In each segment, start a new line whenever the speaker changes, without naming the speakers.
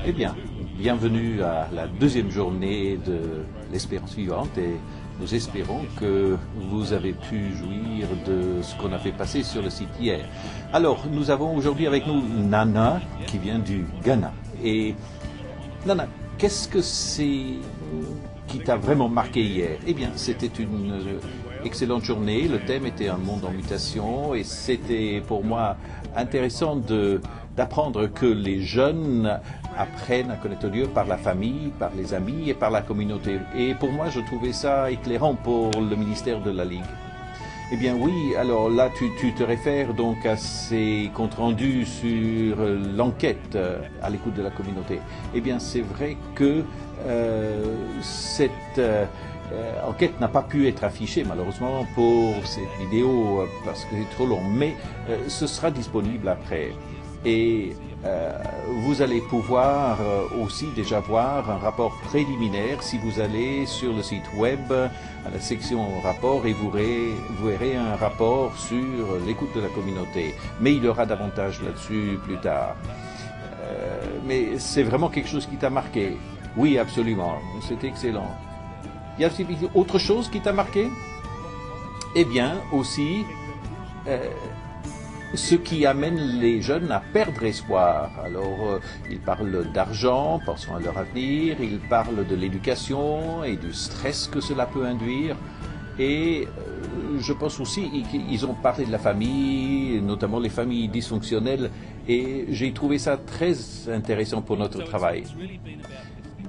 Eh bien, bienvenue à la deuxième journée de l'espérance vivante et nous espérons que vous avez pu jouir de ce qu'on a fait passer sur le site hier. Alors, nous avons aujourd'hui avec nous Nana qui vient du Ghana. Et Nana, qu'est-ce que c'est qui t'a vraiment marqué hier? Eh bien, c'était une excellente journée. Le thème était un monde en mutation et c'était pour moi intéressant d'apprendre que les jeunes apprennent à connaître Dieu par la famille, par les amis et par la communauté. Et pour moi, je trouvais ça éclairant pour le ministère de la Ligue. Eh bien oui, alors là, tu te réfères donc à ces comptes rendus sur l'enquête à l'écoute de la communauté. Eh bien, c'est vrai que cette enquête n'a pas pu être affichée malheureusement pour cette vidéo parce que c'est trop long, mais ce sera disponible après. Et vous allez pouvoir aussi déjà voir un rapport préliminaire si vous allez sur le site web à la section rapport et vous verrez un rapport sur l'écoute de la communauté. Mais il y aura davantage là-dessus plus tard. Mais c'est vraiment quelque chose qui t'a marqué? Oui, absolument. C'est excellent. Y a aussi autre chose qui t'a marqué? Eh bien, aussi, ce qui amène les jeunes à perdre espoir. Alors, ils parlent d'argent, pensant à leur avenir, ils parlent de l'éducation et du stress que cela peut induire. Et je pense aussi qu'ils ont parlé de la famille, notamment les familles dysfonctionnelles, et j'ai trouvé ça très intéressant pour notre travail.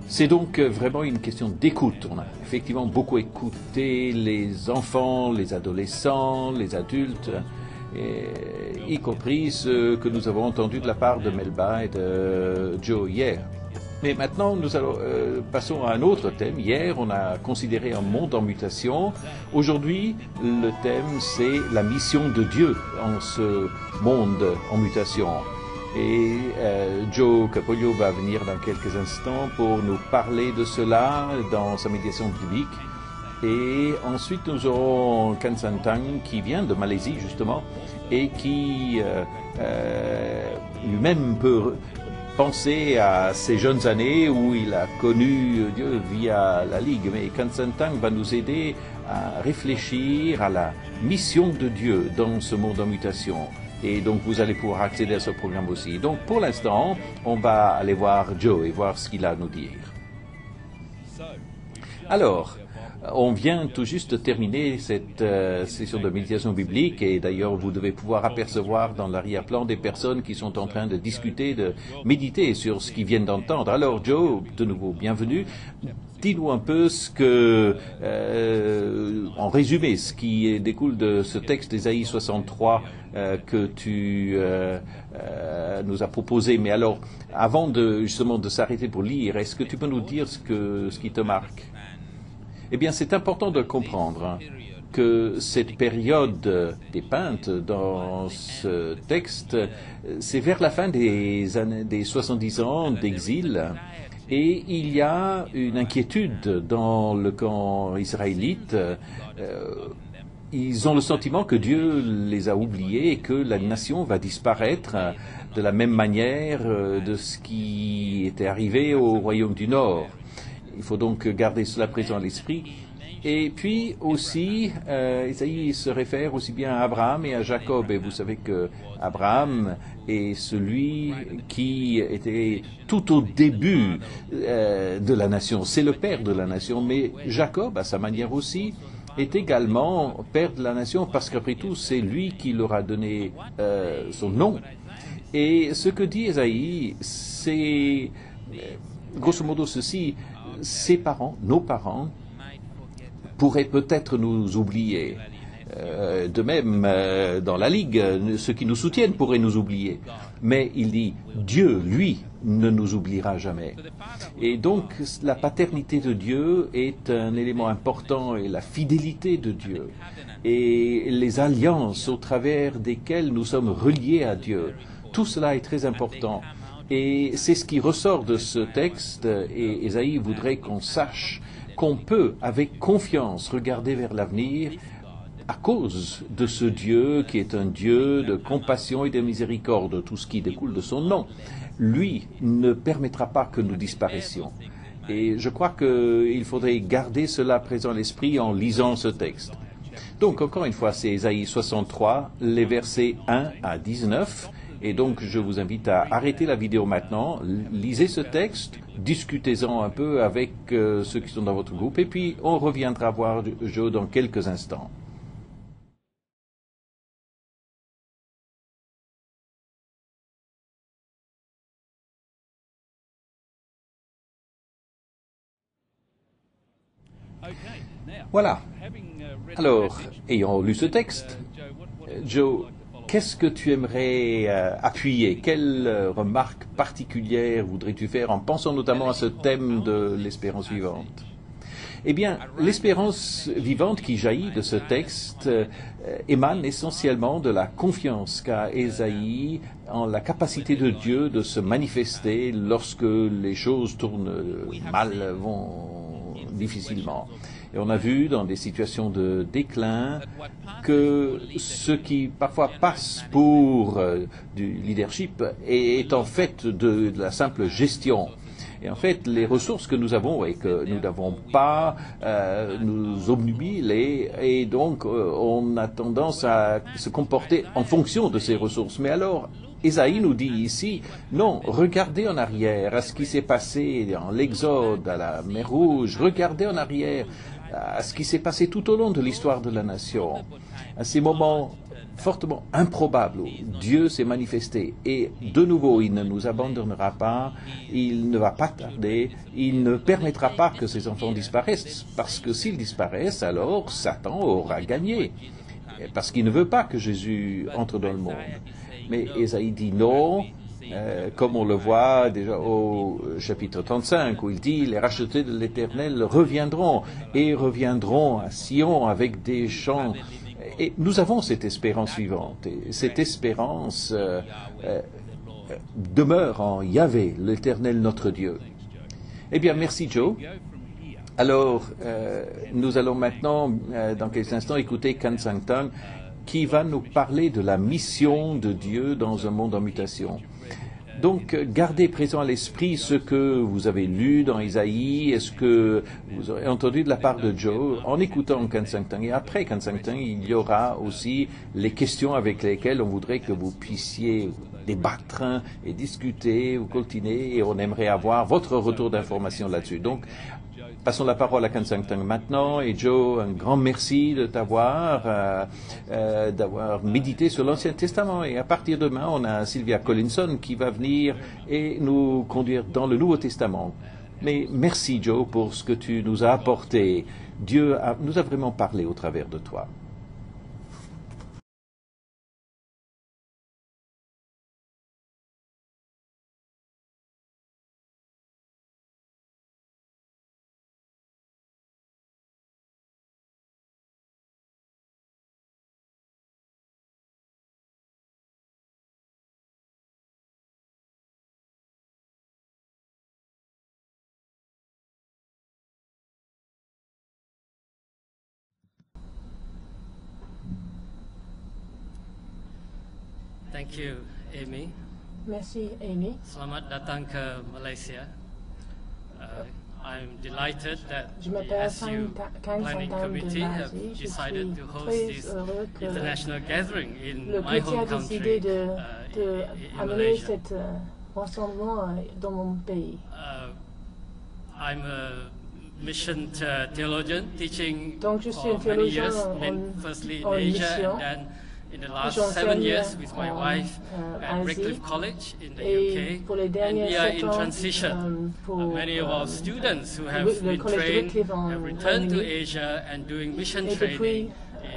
C'est donc vraiment une question d'écoute. On a effectivement beaucoup écouté les enfants, les adolescents, les adultes, y compris ce que nous avons entendu de la part de Melba et de Joe hier. Mais maintenant, nous passons à un autre thème. Hier, on a considéré un monde en mutation. Aujourd'hui, le thème, c'est la mission de Dieu en ce monde en mutation. Et Joe Capoglio va venir dans quelques instants pour nous parler de cela dans sa médiation biblique. Et ensuite, nous aurons Kansantang qui vient de Malaisie, justement, et qui lui-même peut penser à ses jeunes années où il a connu Dieu via la Ligue. Mais Kansantang va nous aider à réfléchir à la mission de Dieu dans ce monde en mutation. Et donc, vous allez pouvoir accéder à ce programme aussi. Donc, pour l'instant, on va aller voir Joe et voir ce qu'il a à nous dire. Alors, on vient tout juste de terminer cette session de méditation biblique et d'ailleurs vous devez pouvoir apercevoir dans l'arrière-plan des personnes qui sont en train de discuter, de méditer sur ce qu'ils viennent d'entendre. Alors Joe, de nouveau bienvenue. Dis-nous un peu ce que, en résumé, ce qui découle de ce texte d'Ésaïe 63 que tu nous as proposé. Mais alors, avant justement de s'arrêter pour lire, est-ce que tu peux nous dire ce qui te marque? Eh bien, c'est important de comprendre que cette période dépeinte dans ce texte, c'est vers la fin des 70 ans d'exil, et il y a une inquiétude dans le camp israélite. Ils ont le sentiment que Dieu les a oubliés et que la nation va disparaître de la même manière de ce qui était arrivé au royaume du Nord. Il faut donc garder cela présent à l'esprit. Et puis aussi, Isaïe se réfère aussi bien à Abraham et à Jacob. Et vous savez que Abraham est celui qui était tout au début de la nation. C'est le père de la nation. Mais Jacob, à sa manière aussi, est également père de la nation parce qu'après tout, c'est lui qui leur a donné son nom. Et ce que dit Isaïe, c'est grosso modo ceci, ses parents, nos parents, pourraient peut-être nous oublier. De même, dans la Ligue, ceux qui nous soutiennent pourraient nous oublier. Mais il dit, Dieu, lui, ne nous oubliera jamais. Et donc, la paternité de Dieu est un élément important, et la fidélité de Dieu, et les alliances au travers desquelles nous sommes reliés à Dieu. Tout cela est très important. Et c'est ce qui ressort de ce texte, et Ésaïe voudrait qu'on sache qu'on peut, avec confiance, regarder vers l'avenir à cause de ce Dieu qui est un Dieu de compassion et de miséricorde, tout ce qui découle de son nom. Lui ne permettra pas que nous disparaissions. Et je crois qu'il faudrait garder cela présent à l'esprit en lisant ce texte. Donc, encore une fois, c'est Ésaïe 63, les versets 1 à 19. Et donc, je vous invite à arrêter la vidéo maintenant, lisez ce texte, discutez-en un peu avec ceux qui sont dans votre groupe, et puis on reviendra voir Joe dans quelques instants. Voilà. Alors, ayant lu ce texte, Joe, qu'est-ce que tu aimerais appuyer? Quelle remarque particulière voudrais-tu faire en pensant notamment à ce thème de l'espérance vivante? Eh bien, l'espérance vivante qui jaillit de ce texte émane essentiellement de la confiance qu'a Ésaïe en la capacité de Dieu de se manifester lorsque les choses tournent mal, vont difficilement. Et on a vu dans des situations de déclin que ce qui parfois passe pour du leadership est en fait de la simple gestion. Et en fait, les ressources que nous avons et que nous n'avons pas nous obnubilent et donc on a tendance à se comporter en fonction de ces ressources. Mais alors, Ésaïe nous dit ici, non, regardez en arrière à ce qui s'est passé dans l'Exode, à la mer Rouge, regardez en arrière à ce qui s'est passé tout au long de l'histoire de la nation, à ces moments fortement improbables où Dieu s'est manifesté. Et de nouveau, il ne nous abandonnera pas, il ne va pas tarder, il ne permettra pas que ses enfants disparaissent, parce que s'ils disparaissent, alors Satan aura gagné, parce qu'il ne veut pas que Jésus entre dans le monde. Mais Ésaïe dit non, comme on le voit déjà au chapitre 35, où il dit « Les rachetés de l'Éternel reviendront, et reviendront à Sion avec des chants. » Et nous avons cette espérance vivante, et cette espérance demeure en Yahvé, l'Éternel notre Dieu. Eh bien, merci Joe. Alors, nous allons maintenant, dans quelques instants, écouter Kan Sang Tang, qui va nous parler de la mission de Dieu dans un monde en mutation. Donc, gardez présent à l'esprit ce que vous avez lu dans Isaïe et ce que vous aurez entendu de la part de Joe en écoutant Kan Sang Tang. Et après Kan Sang Tang, il y aura aussi les questions avec lesquelles on voudrait que vous puissiez débattre et discuter ou coltiner, et on aimerait avoir votre retour d'information là-dessus. Donc, passons la parole à Kan Sang Tang maintenant. Et Joe, un grand merci de d'avoir médité sur l'Ancien Testament. Et à partir de demain, on a Sylvia Collinson qui va venir et nous conduire dans le Nouveau Testament. Mais merci Joe pour ce que tu nous as apporté. Dieu nous a vraiment parlé au travers de toi.
Thank you, Amy.
Merci, Amy.
Selamat datang ke Malaysia. I'm delighted that
Je
the
m'appelle
SU
Kan
Planning
Sang Tang de
Committee have
Malaysie. Je
decided
suis
to host
très
this
heureux que
international gathering in
le
my
comité a
home
décidé
country,
de
in
amener
Malaysia.
cet rassemblement dans mon pays.
I'm a mission theologian teaching
Donc je suis un
for many
théologien
years, firstly in
en
Asia
mission.
and then in the last
J'enseigne
7 years with my
en,
wife at
Asie.
Redcliffe College in the
Et
UK,
pour les
and
derniers
we are
7
in
ans,
transition.
pour
Many of our students who have
le
been
collège de
trained
Redcliffe en
have returned to
Royaume-Uni.
Asia and doing mission
Et depuis
training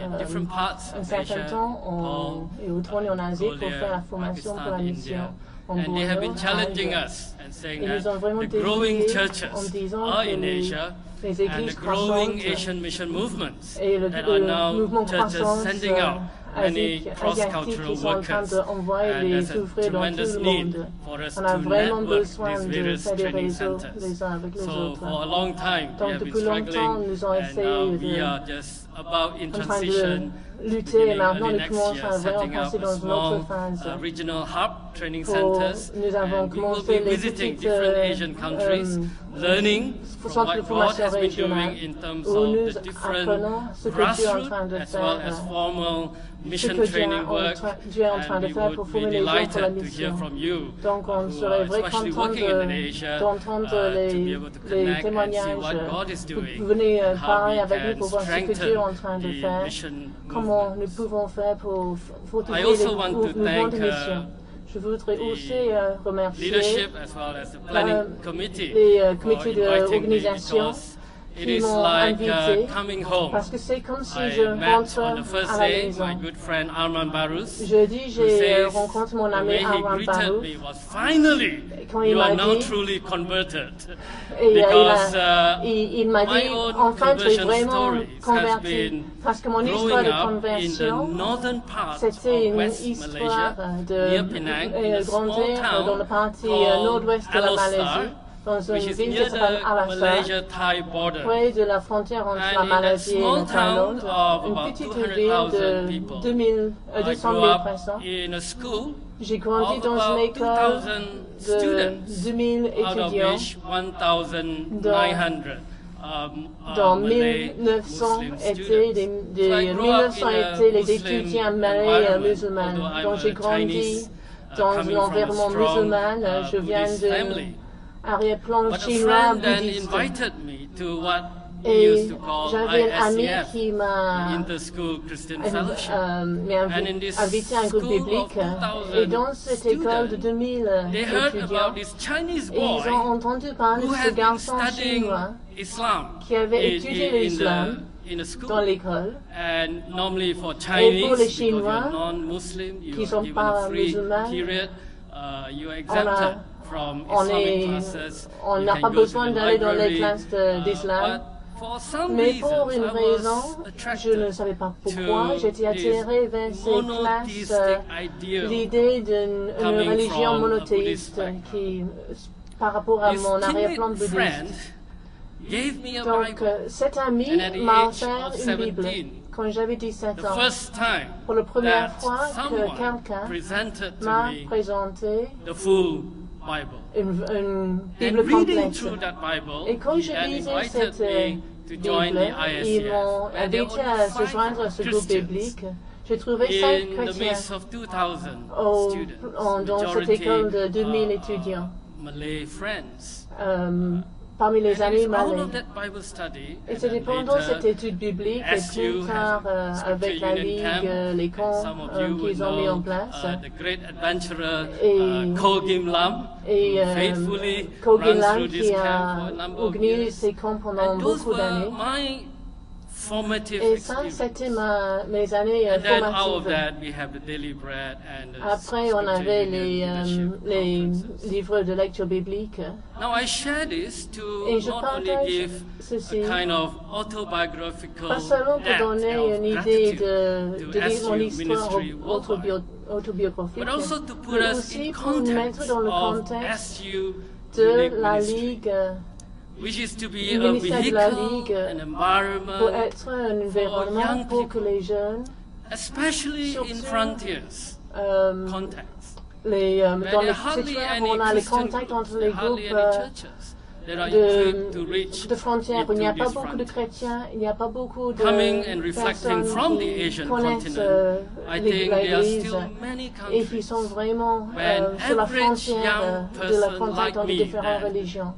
in different parts
un
of
certain
Asia,
temps,
Nepal,
on est retourné en Asie pour
Mongolia,
faire la formation pour la
Pakistan,
mission
India.
en
And they have been
Bornéo,
challenging
Inde.
us and saying
Ils
that
nous ont vraiment
the growing
défiés en
churches
disant
are
que
in Asia
les
and the
églises
growing
croissantes
Asian mission movements
et le
that are now
mouvement
churches
croissance
sending out many
asiatique
cross-cultural
qui sont en train
workers.
d'envoyer
And
les
there's a
ouvriers dans tout
tremendous
le
need
monde.
for us
On a
to
vraiment
network
besoin
these
de
various
faire des
training
réseaux
centers.
les uns avec les
So
autres.
for a long time, we
Donc
have been
depuis longtemps,
struggling,
nous avons
and
essayé
now
de
we are just about in
en train de
transition.
lutter et
Beginning
maintenant
early
nous
next
commençons
year,
à vraiment
setting up
passer
a
dans une
small
autre phase.
regional hub training
Pour-
centers,
nous avons
and we will
commencé
be
les
visiting
petites,
different Asian countries, learning from
centres de
what God
formation
has been
régionale
doing in terms
où
of
nous
the different
apprenons ce que Dieu est en
grassroots
train de
as well as
faire,
formal
ce
mission
que
training work,
Dieu est en train
and
de
we
faire pour
would be
former les gens pour la
delighted to hear
mission.
from you,
Donc on
who
serait
are
vraiment
especially
content
working in Asia,
d'entendre
to be
les
able to connect and see
témoignages.
what God is doing,
Vous venez
and how
parler
we
avec nous
can
pour voir ce que Dieu est en train de
strengthen
faire,
the mission
comment nous
movements.
pouvons faire pour fortifier
I
les
also want to
mouvements
thank,
de mission. Je voudrais
the
aussi remercier
leadership as well as the planning committee
les
for
comités
inviting me,
d'organisation
because it
qui
is
m'ont
like
invité
coming home.
parce que c'est comme si
I
je
met
rentre
on the first
à la
day
maison.
my good friend Arman Barus,
Jeudi,
who
j'ai
says
rencontré mon
the
ami
way he
Armand
greeted
Barou
me was finally
quand il
you are
m'a
now
dit
truly converted,
et
because
il m'a
my
dit
own
enfin tu es
conversion
vraiment
stories has
converti
been
parce que mon histoire
growing
de
up in the
conversion
northern part
c'était
of
une
West
histoire
Malaysia, near Penang, in a small
grandir dans
town
la partie
called
nord-ouest de la
Alostar,
Malaisie dans une
which is
ville
near
qui s'appelle
the
Al-Assad,
Malaysia-Thai border.
près de la frontière entre
And
la
in that
Malaisie et
small
la
town
Thaïlande,
of
une
about
petite
200,000
ville de
people,
200
I
000
grew up
personnes.
in a school
J'ai grandi
of
dans une
about
école
2,000
de
students,
2000
out of
étudiants.
which 1,900
Dans
Malay
1900
Muslim
étaient
students. So I grew up
1900
in a
étaient les
Muslim
étudiants malais
environment,
musulmans.
although I'm
Donc j'ai
a
grandi
Chinese,
dans un
coming from a
environnement
strong,
musulman. Je viens
Buddhist
de
family.
arrière-plan
But a
chinois
friend then
bouddhiste.
invited me to what we
Et
used to call
j'avais un ami
ISCF,
qui
the
m'a
Inter-School Christian Fellowship.
m'a
And in this
invité à un groupe
school of
biblique.
2,000
Et dans cette école de
students,
2000
They heard
étudiants,
about this Chinese
et ils ont
boy
entendu parler
who
de ce
had been
garçon
studying
chinois
Islam
qui avait étudié l'islam
in a school.
dans l'école.
And normally for
Et
Chinese,
pour les
because you're
Chinois,
non-Muslim, you
qui
are
sont
given
pas
a free
musulmans,
period. You are exempted from
on
Islamic classes.
on
You
n'a
can
pas
go to
besoin
the
d'aller dans les
library,
classes d'islam.
but for some
Mais
reasons,
pour une
I
raison,
was
je ne
attracted
savais pas pourquoi,
to
j'étais attirée vers
this
ces classes,
monotheistic idea.
l'idée d'une
coming
religion
from a
monothéiste
Buddhist
qui, par rapport à
This
mon arrière-plan
timid friend
bouddhiste.
gave me a
Donc,
Bible.
cet ami
And at the
m'a
age
offert
of
une Bible
17,
quand j'avais 17
The
ans.
first time
Pour la première
that
fois que
someone
quelqu'un
presented to
m'a
me
présenté
the full Bible.
une Bible
And reading
complète.
through that Bible,
Et quand
he
je
then
lisais
invited
cette
me to join
Bible,
the
ils
ISCF.
m'ont
where there
invité
were
à se
5
joindre à ce groupe
Christians
biblique. J'ai trouvé 5
in the
chrétiens
midst of 2,000 students.
dans cette
Majority,
école de 2000 étudiants.
Malay friends.
Parmi les
And
amis
it was all
malais.
of that Bible study,
Et
and
c'était
then
pendant
later,
cette étude biblique et
SU
plus tard
has a
avec la
Scripture Union
Ligue,
camp,
les
and
camps
some of you would
qu'ils ont mis en
know
place.
the great adventurer
Et-
Ko Gim Lam,
Et
who faithfully
Kogi
runs
Lam
through this
qui
camp
a
for a number of
organisé
years.
ces camps pendant
And those
beaucoup
were
d'années.
my formative
Et ça,
experiences.
c'était mes années
And then out of
formatives.
that, we have the daily bread and the
Après, on
Scripture
avait
Union leadership
les
conferences.
livres de lecture biblique.
Now I share this to
Et je
not only
partage
give
ceci,
a kind of autobiographical
pas seulement pour
depth
donner
of
une idée
gratitude
de
to
vivre mon
SU
histoire
ministry worldwide,
autobiographique,
but also to put
mais
us
aussi
in
pour nous mettre
context
dans le
of
contexte
SU
de
Unique
la
Ministry,
Ligue,
which is to be
du
a
ministère de la
vehicle,
Ligue,
an
pour
environment,
être un environnement
young
pour que
people.
les jeunes,
especially in
surtout,
frontiers contexts.
dans
Where
les
there are hardly
secteurs
any
où on a les
Christian
contacts
groups,
entre
there
les
are hardly
groupes
any churches that are equipped to reach
de frontières, où il n'y a
into
pas
these
beaucoup de
frontiers.
chrétiens, il n'y a pas beaucoup de
Coming and reflecting
personnes
from the
qui
Asian
connaissent
continent, I think there are
l'Église
still many
et qui sont
countries
vraiment
when
sur la
average
frontière
young
de la
person
contact
like
entre
me
différentes
then
religions.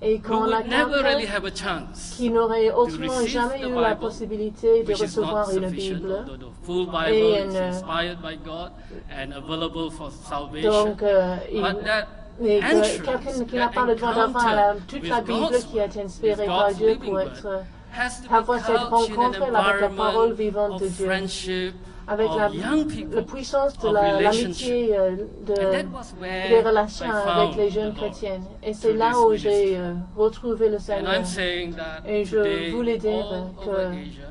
et
who
qu'on a
would never really
quelqu'un
have a chance
qui n'aurait
to
autrement
receive
jamais
the
eu la
Bible,
possibilité de
which is not
recevoir une
sufficient,
Bible.
although the full Bible
Et
is inspired by God and available for salvation.
Donc,
But that
mais
entrance,
quelqu'un qui n'a
that
pas le droit d'avoir
encounter
toute
with
la Bible
God's
qui est
word,
inspirée
with
par
God's
Dieu
living
pour
word,
être
has to be
avoir cette
couched in
rencontre
an
avec la parole
environment
vivante de
of
Dieu,
friendship,
avec
of young people,
la puissance de
of
l'amitié
And that was where
des relations
I
avec
found
les jeunes
the Lord
chrétiennes. Et c'est
through
là
this
où
ministry.
j'ai retrouvé le
And
Seigneur.
I'm saying that
Et je
today,
voulais dire
all
que
over Asia,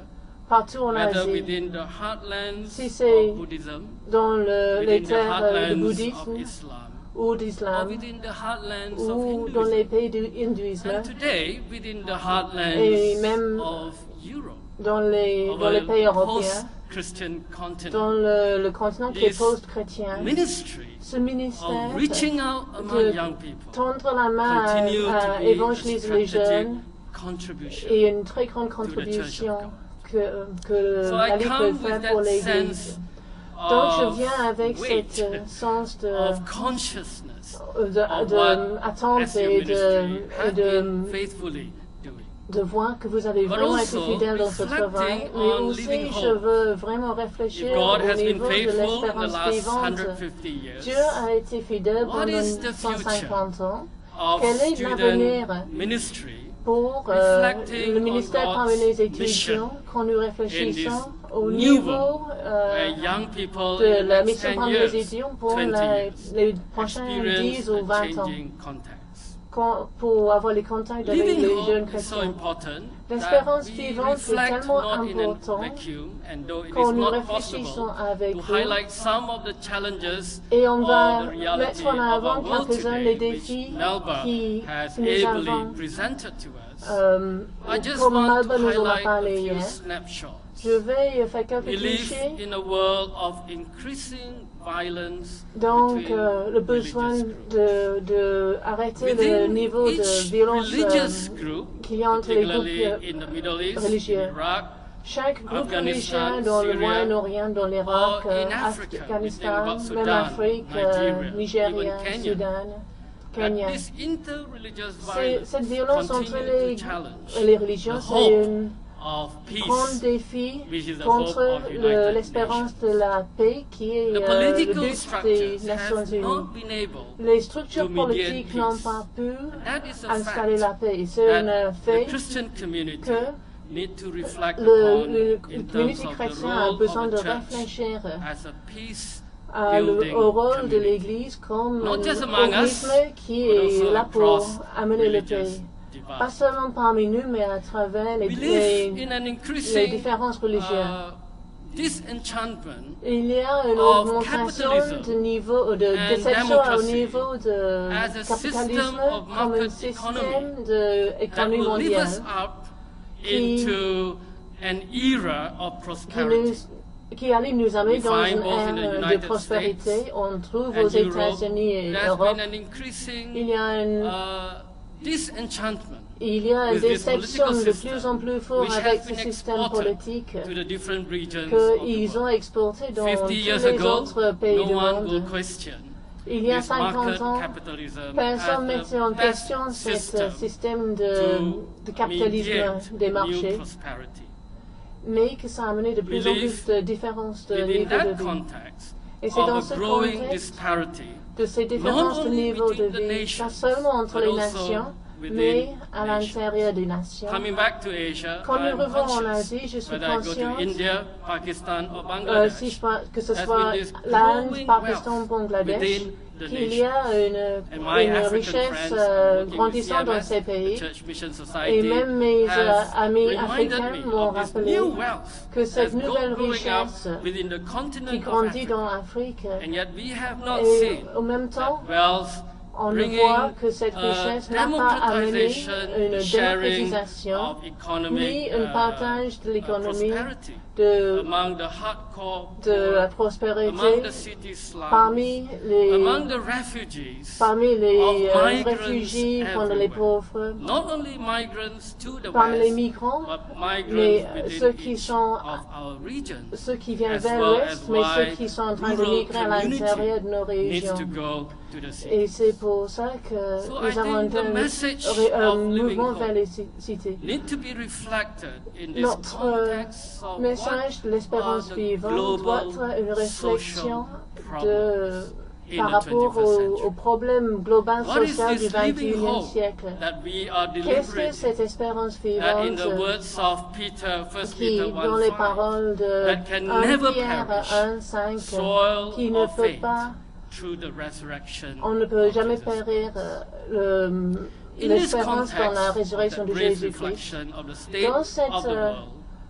partout en
whether
Asie,
within the heartlands
si c'est
of Buddhism,
dans les
within the
terres du
heartlands of
bouddhisme
Islam,
ou
or
d'islam,
within the heartlands of
ou dans les
Hinduism,
pays du hindouisme,
and today within the
Et
heartlands
même
of Europe,
dans les
of
pays
a
européens,
post-Christian
dans
continent,
le continent qui est
This
post-chrétien,
ministry
ce ministère
of reaching out among
de
young people
tendre la main
continue to
à
be a
évangéliser les
strategic
jeunes
contribution.
et une très grande
the Church of
contribution
God.
que
So
la
I
Ligue peut
come
faire
with
pour
that
l'Église.
sense
Donc je
of
viens avec
weight,
cet sens
of consciousness of
d'attente
what as your
et
ministry has
de
been faithfully doing.
voir que vous avez
But
vraiment été
also
fidèle dans ce
reflecting
travail, mais
on
aussi
living
je
hope.
veux vraiment
If
réfléchir
God
au
has been
niveau de
faithful in the
l'espérance
last
vivante.
150 years,
Dieu a été fidèle
What
pendant
is the
150 ans.
of
Quel est l'avenir
student ministry
pour
reflecting
le ministère
on
parmi
God's
les étudiants
mission
quand nous
in
réfléchissons
this
au
new
niveau
world, where young people
de
in the
la
next
mission
10
parmi les
years,
étudiants pour
20 years,
les prochains
experience
10 ou
a
20 ans,
changing context.
pour avoir les contacts avec
Living
les
hope
jeunes
is so
chrétiens.
important
L'espérance
that we
vivante est
reflect
tellement
not in a
important
vacuum, and though it
quand
is
nous
not
réfléchissons
possible
avec
to
eux.
highlight some of the challenges
Et on va
or the reality
mettre en
of
avant
our world
quelques-uns des
today, which
défis
Melba
qui
has
nous
ably
avons,
presented to us. I just
comme
want
Malba
to
nous en a
highlight
parlé
a few
hier.
snapshots.
Je vais faire quelques
We live
clichés.
in a world of increasing violence
Donc,
between
le besoin
religious groups.
de arrêter le
Within
niveau de
each
violence
religious group,
qu'il y a entre les
particularly
groupes
in the Middle East,
religieux.
in Iraq,
Chaque groupe
Afghanistan,
religieux dans le
Syria,
Moyen-Orient, dans l'Irak,
or in Africa,
Afghanistan,
we think
même
about
Afrique,
Sudan,
Nigeria,
Nigeria, even Kenya.
Soudan,
that
Kenya.
this interreligious violence
Cette violence entre
continue to challenge
les religions,
the
c'est
hope
un
of
grand
peace.
défi
which is the
contre
hope of United
l'espérance de la paix qui est
The
le
political
but des
structures
Nations
have
Unies.
not been able
Les structures
to mediate
politiques n'ont
peace.
pas pu
That is a
installer
fact
la paix. Et c'est un
that
fait
the Christian community
que
need to reflect
le
upon in terms
communauté
of the
chrétienne a
role
besoin
of
de
the church
réfléchir
as a peace
au rôle de l'Église comme
Not
un
just among us,
organisme qui
but
est
also
là pour
across
amener la
religious
paix.
divides.
Pas seulement parmi nous, mais à travers
We live in an
les
increasing
différences religieuses.
disenchantment
Il y a une
of
augmentation
capitalism
de niveau de
and
déception au
democracy
niveau de
as a system
capitalisme
of
comme un
market
système
economy that
d'économie
will lift us
mondiale
up into an era of prosperity.
qui allait nous amener
We
dans
find
une
both in the
ère de
United
prospérité.
States
On trouve
and
aux
Europe,
États-Unis et
there's
Europe,
been an increasing
il y a
disenchantment
une
with this
déception
political
de
system,
plus en plus forte
which
avec
has
ce
been
système
exported
politique
to the different regions of the
qu'ils ont
world.
exporté dans
50
tous
years
les
ago,
autres pays
no
du
one will
monde.
question
Il y a
this
50
market
ans,
capitalism
personne
as
mettait en
the best
question ce
system
système
to
de capitalisme
mediate
des
new
marchés,
prosperity.
mais que ça a amené de plus en plus de différences de
Within
niveau de
that
vie.
context
Et c'est dans
of
ce
a growing
contexte
disparity,
de ces différences de
only
niveau de
between the
vie,
nations,
pas seulement entre
but
les
also
nations,
within
mais à
nations.
l'intérieur des nations.
coming back to Asia,
Quand nous
I'm
revenons en
conscious,
Asie, je suis
whether I go
consciente,
to India, Pakistan or Bangladesh,
que ce
there's
soit
been this
l'Inde,
growing
Pakistan,
wealth
Bangladesh,
within the
qu'il y a
And my
une
African
richesse
friends working with
grandissante dans
CMS,
ces
the
pays.
Church Mission
Et
Society,
même mes
has
amis
reminded
africains
me
m'ont
of this
rappelé
new wealth
que cette
that's
nouvelle
growing up
richesse
within the
qui
continent of
grandit dans
Africa.
l'Afrique.
And yet we have not
Et
seen
en même temps,
that wealth
on
bringing
voit que cette
a
richesse n'a pas amené
democratization,
une
sharing
démocratisation
of economic
ni un partage de l'économie,
prosperity. among the hardcore
de la
poor, among
prospérité,
the city slums,
parmi
among the refugees,
les
of migrants
réfugiés, parmi les
everywhere.
pauvres,
Not only migrants to the
parmi les
west,
migrants,
but
mais
migrants
ceux
within
qui
each
sont
of our regions,
ceux qui viennent
as
vers
well
l'ouest,
as
mais ceux
why
qui sont en train de
rural
migrer à l'intérieur de nos
needs to
régions.
go to the city.
Et c'est pour ça que
So I
nous avons
think the message
un
of Living
mouvement
Hope
vers les cités.
Need to be reflected in this
Notre
context of
message de
what
l'espérance
are the
vivante doit
global
être une réflexion
social
de,
in
par
the
rapport
21st century.
au problème global
What is
social du
this living
XXIe
hope
siècle.
that we are
Qu'est-ce que
deliberating?
cette espérance
That in the
vivante
words of Peter, 1
qui,
Peter
dans les
1:5,
paroles de
that can
1
never
Pierre
perish,
1,5,
soil
qui ne
or
peut
fade
pas,
through the resurrection
on ne peut
of
jamais
Jesus.
périr
In this
l'espérance dans la
context
résurrection
of
de
the brief
Jésus-Christ.
reflection of the state
Dans cette
of the world,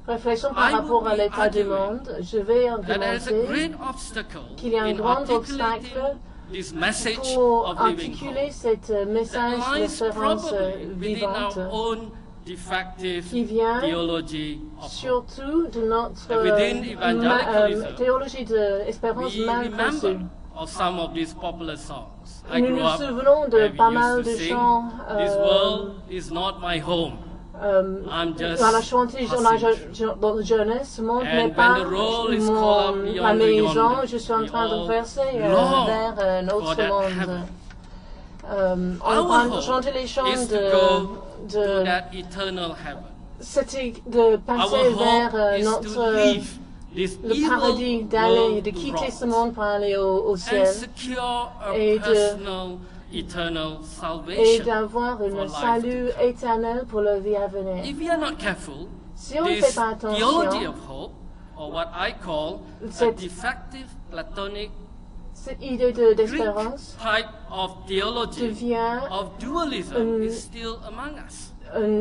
réflexion par
I
rapport
would
à
be
l'état du
arguing
monde, je vais
that there is a
argumenter
great obstacle
qu'il y a un
in
grand
articulating
obstacle
this message
pour
of living
articuler
hope
cette message
that lies
d'espérance
probably within
vivante
our own defective
qui vient
theology of hope.
surtout de notre
And within evangelicalism,
théologie d'espérance
We
mal conçue.
remember of some of these popular songs. I
Nous
grew
nous
up
souvenons de
where we
pas
used
mal
to
de
sing,
chants
"This world is not my home." I'm just
dans la chantier dans la jeunesse, ce monde n'est
And
pas
when the roll is called up
la
yonder,
maison,
yonder,
je suis en
we
train de
all
verser
long
vers un
for
autre
that
monde.
heaven.
On est en
Our
train de
hope
chanter les chants
is to go to
de
that eternal heaven.
c'était de passer
Our
vers
hope is to
notre
leave this
le
evil
paradis, d'aller,
world
de
to
quitter ce
rot
monde pour aller au
and
ciel
secure a
et
personal eternal
et
salvation.
d'avoir un
for life
salut
to come.
éternel pour la vie à venir.
If we are not careful,
Si on ne
this
fait pas
theology
attention,
of hope, or what I call a
Cette-
defective Platonic
cette idée
Greek
d'espérance
type of theology
devient
of dualism is still among us.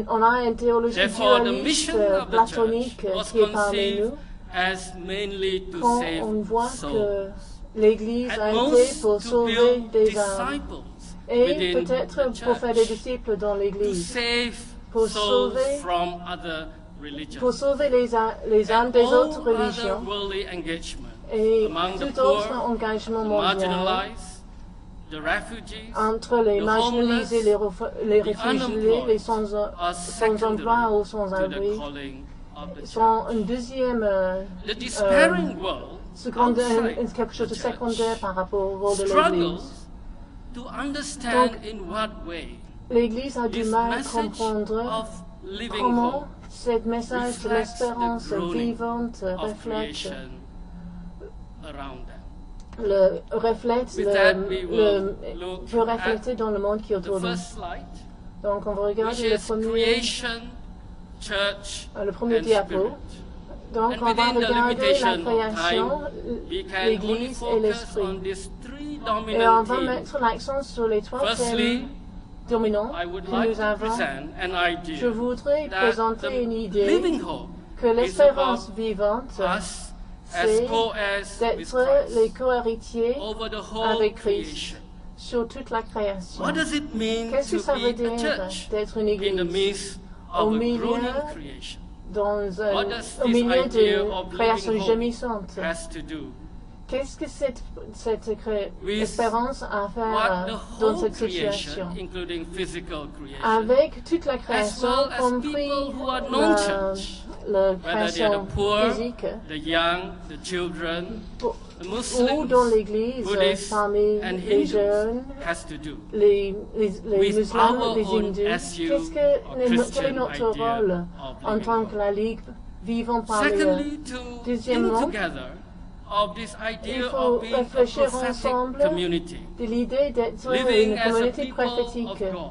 on a une théologie
Therefore, the
dualiste
mission of the
platonique
church was
qui est parmi
conceived
nous.
as mainly to
Quand
save
on voit
souls,
que l'Église
at
a été
most
pour
to
sauver
build
des âmes
disciples
et
within
peut-être
the
pour faire des
church,
disciples dans
to
l'Église,
save
pour
souls
sauver-
from other religions.
pour sauver les âmes
And
des
all
autres
other
religions
worldly engagement
et
among the
tout
poor,
autre engagement
the
mondial
marginalized, the refugees,
entre les
the
marginalisés, les
the
réfugiés,
unemployed
les sans
are
emploi ou sans
secondary to the
abri
calling of the
sont
church.
une deuxième
The despairing world
quelque
outside
chose de
the church
secondaire par rapport au rôle de
struggles
l'Église.
to understand
Donc,
in what way
L'Église a du
this
mal à
message
comprendre
of living
comment
hope
ce message de
reflects
l'espérance
the groaning
vivante
of
reflète
creation around them.
Reflète
With that, we will look
peut refléter dans le monde qui est
The
autour de nous.
first slide,
Donc on va
which
regarder
is creation, church,
le premier
and
diapo.
spirit.
Donc
And
on va
within the
regarder la
limitation of
création,
time, we can only
l'Église et
focus on
l'Esprit.
these three
Et on
dominant
va
themes.
mettre l'accent sur les trois
Firstly,
thèmes dominants
I would
que
like
nous
to
avons.
present an idea
Je voudrais
that
présenter une
the
idée
living hope
que
is
l'espérance
about
vivante,
us as
c'est
co-heirs with
d'être les
Christ
co-héritiers
over the whole
avec Christ
creation.
sur toute la création.
What does it mean
Qu'est-ce que
to
ça veut
be a
dire
church
d'être une
in the
église
midst
au
of a
milieu
groaning creation?
dans
What does
au
this
milieu
idea
de
of
création
living hope
gémissante?
has to do
Qu'est-ce que cette
with
espérance a à
what
faire
the
dans
whole
cette
creation,
situation?
including physical creation,
Avec toute la
as
création,
well as
compris
people who are
la
non-church,
la
whether they are
création
the poor,
physique,
the young, the children, the
ou
Muslims,
dans l'Église,
Buddhists,
parmi
and
les
Hindus,
jeunes,
has to do
les
with
musulmans,
our
les
own
hindous.
SU
Qu'est-ce
or
quel est
Christian
notre
idea
rôle
of
en
living
tant
hope.
que la Ligue vivant parmi eux?
Secondly, to
Deuxièmement,
think together of this
il
idea
faut
of being a
réfléchir
prophetic
ensemble
community,
de l'idée d'être
living
une
as a
communauté
people of
prophétique
God,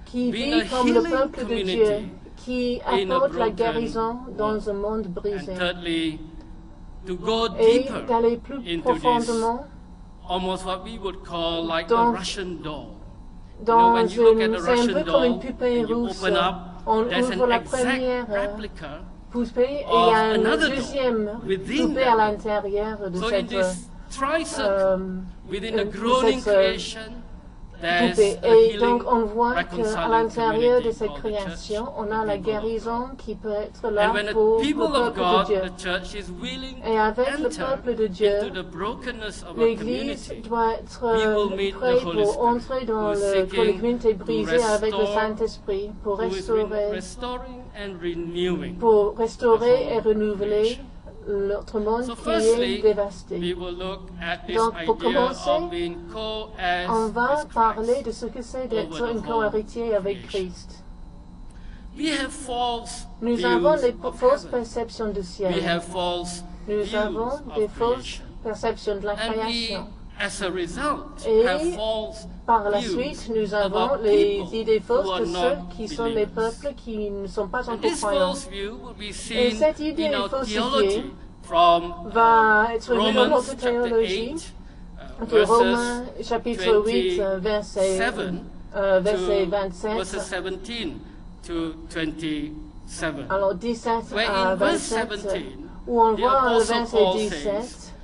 qui
being
vit
a
comme le
healing
peuple de
community
Dieu, qui
in a
apporte la
broken
guérison dans
world.
un monde
and
brisé.
thirdly, to go
Et
deeper
d'aller plus
into
profondément
almost what we would call like
Dans-
a Russian doll.
dans
when you look at the
c'est un
Russian
peu comme une
doll
poupée
and you
russe.
open up,
On
there's
ouvre
an
la
exact
première
replica
poupée et il
of
y a une
another doll
deuxième
within
poupée
that
à
doll.
l'intérieur de
So in
cette
this tricircle,
euh,
within the
cette,
groaning creation,
poupée. Et donc on voit qu'à l'intérieur de cette création, on a la guérison qui peut être là pour le peuple de Dieu. Et avec le peuple de Dieu, l'Église doit être prête pour entrer dans le communauté brisée avec le Saint-Esprit, pour restaurer et renouveler notre monde qui est dévasté. Donc, pour commencer, on va parler de ce que c'est d'être un co-héritier avec Christ. Nous avons des fausses perceptions du ciel. Nous avons des fausses perceptions de la création. Et par la suite, nous avons les idées fausses de ceux qui sont les peuples qui ne sont pas encore croyants. Et cette idée faussifiée va être vue dans notre théologie, de Romains chapitre 8, verset 27. Alors 17 à 27, où on voit le verset 17,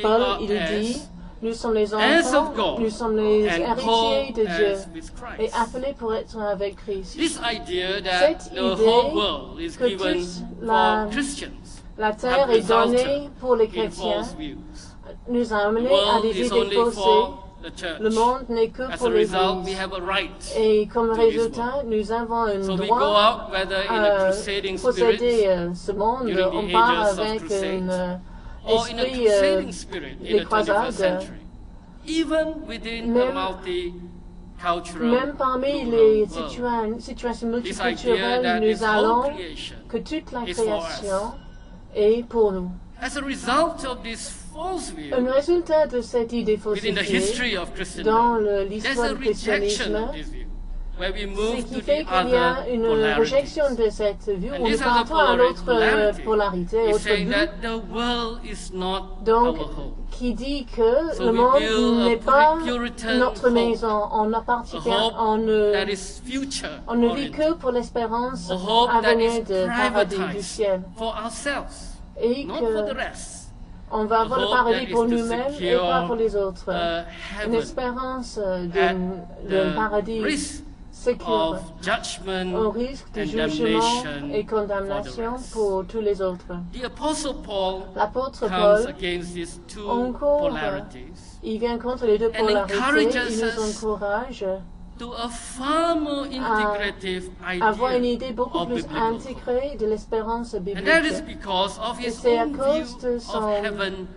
Paul, il dit, nous sommes les enfants, nous sommes les héritiers de Dieu et appelés pour être avec Christ. Cette idée que toute la terre est donnée pour les chrétiens nous a amené à des idées faussées. Le monde n'est que pour l'Église. Et comme résultat, nous avons un droit à posséder ce monde. On part avec un esprit des croisades. Même parmi les situations multiculturelles, nous allons que toute la création est pour nous. Un résultat de cette idée falsifiée dans l'histoire du christianisme, ce qui fait qu'il y a une réjection de cette vue, où nous partons à l'autre polarité, autre but, donc qui dit que le monde n'est pas notre maison, on appartient, on ne vit que pour l'espérance à venir du paradis du ciel, et que on va avoir le paradis pour nous-mêmes et pas pour les autres. Une espérance d'un paradis sécure au risque de jugement et condamnation pour tous les autres. L'apôtre Paul, encore, il vient contre les deux polarités, il nous encourage à avoir une idée beaucoup plus intégrée de l'espérance biblique. Et c'est à cause de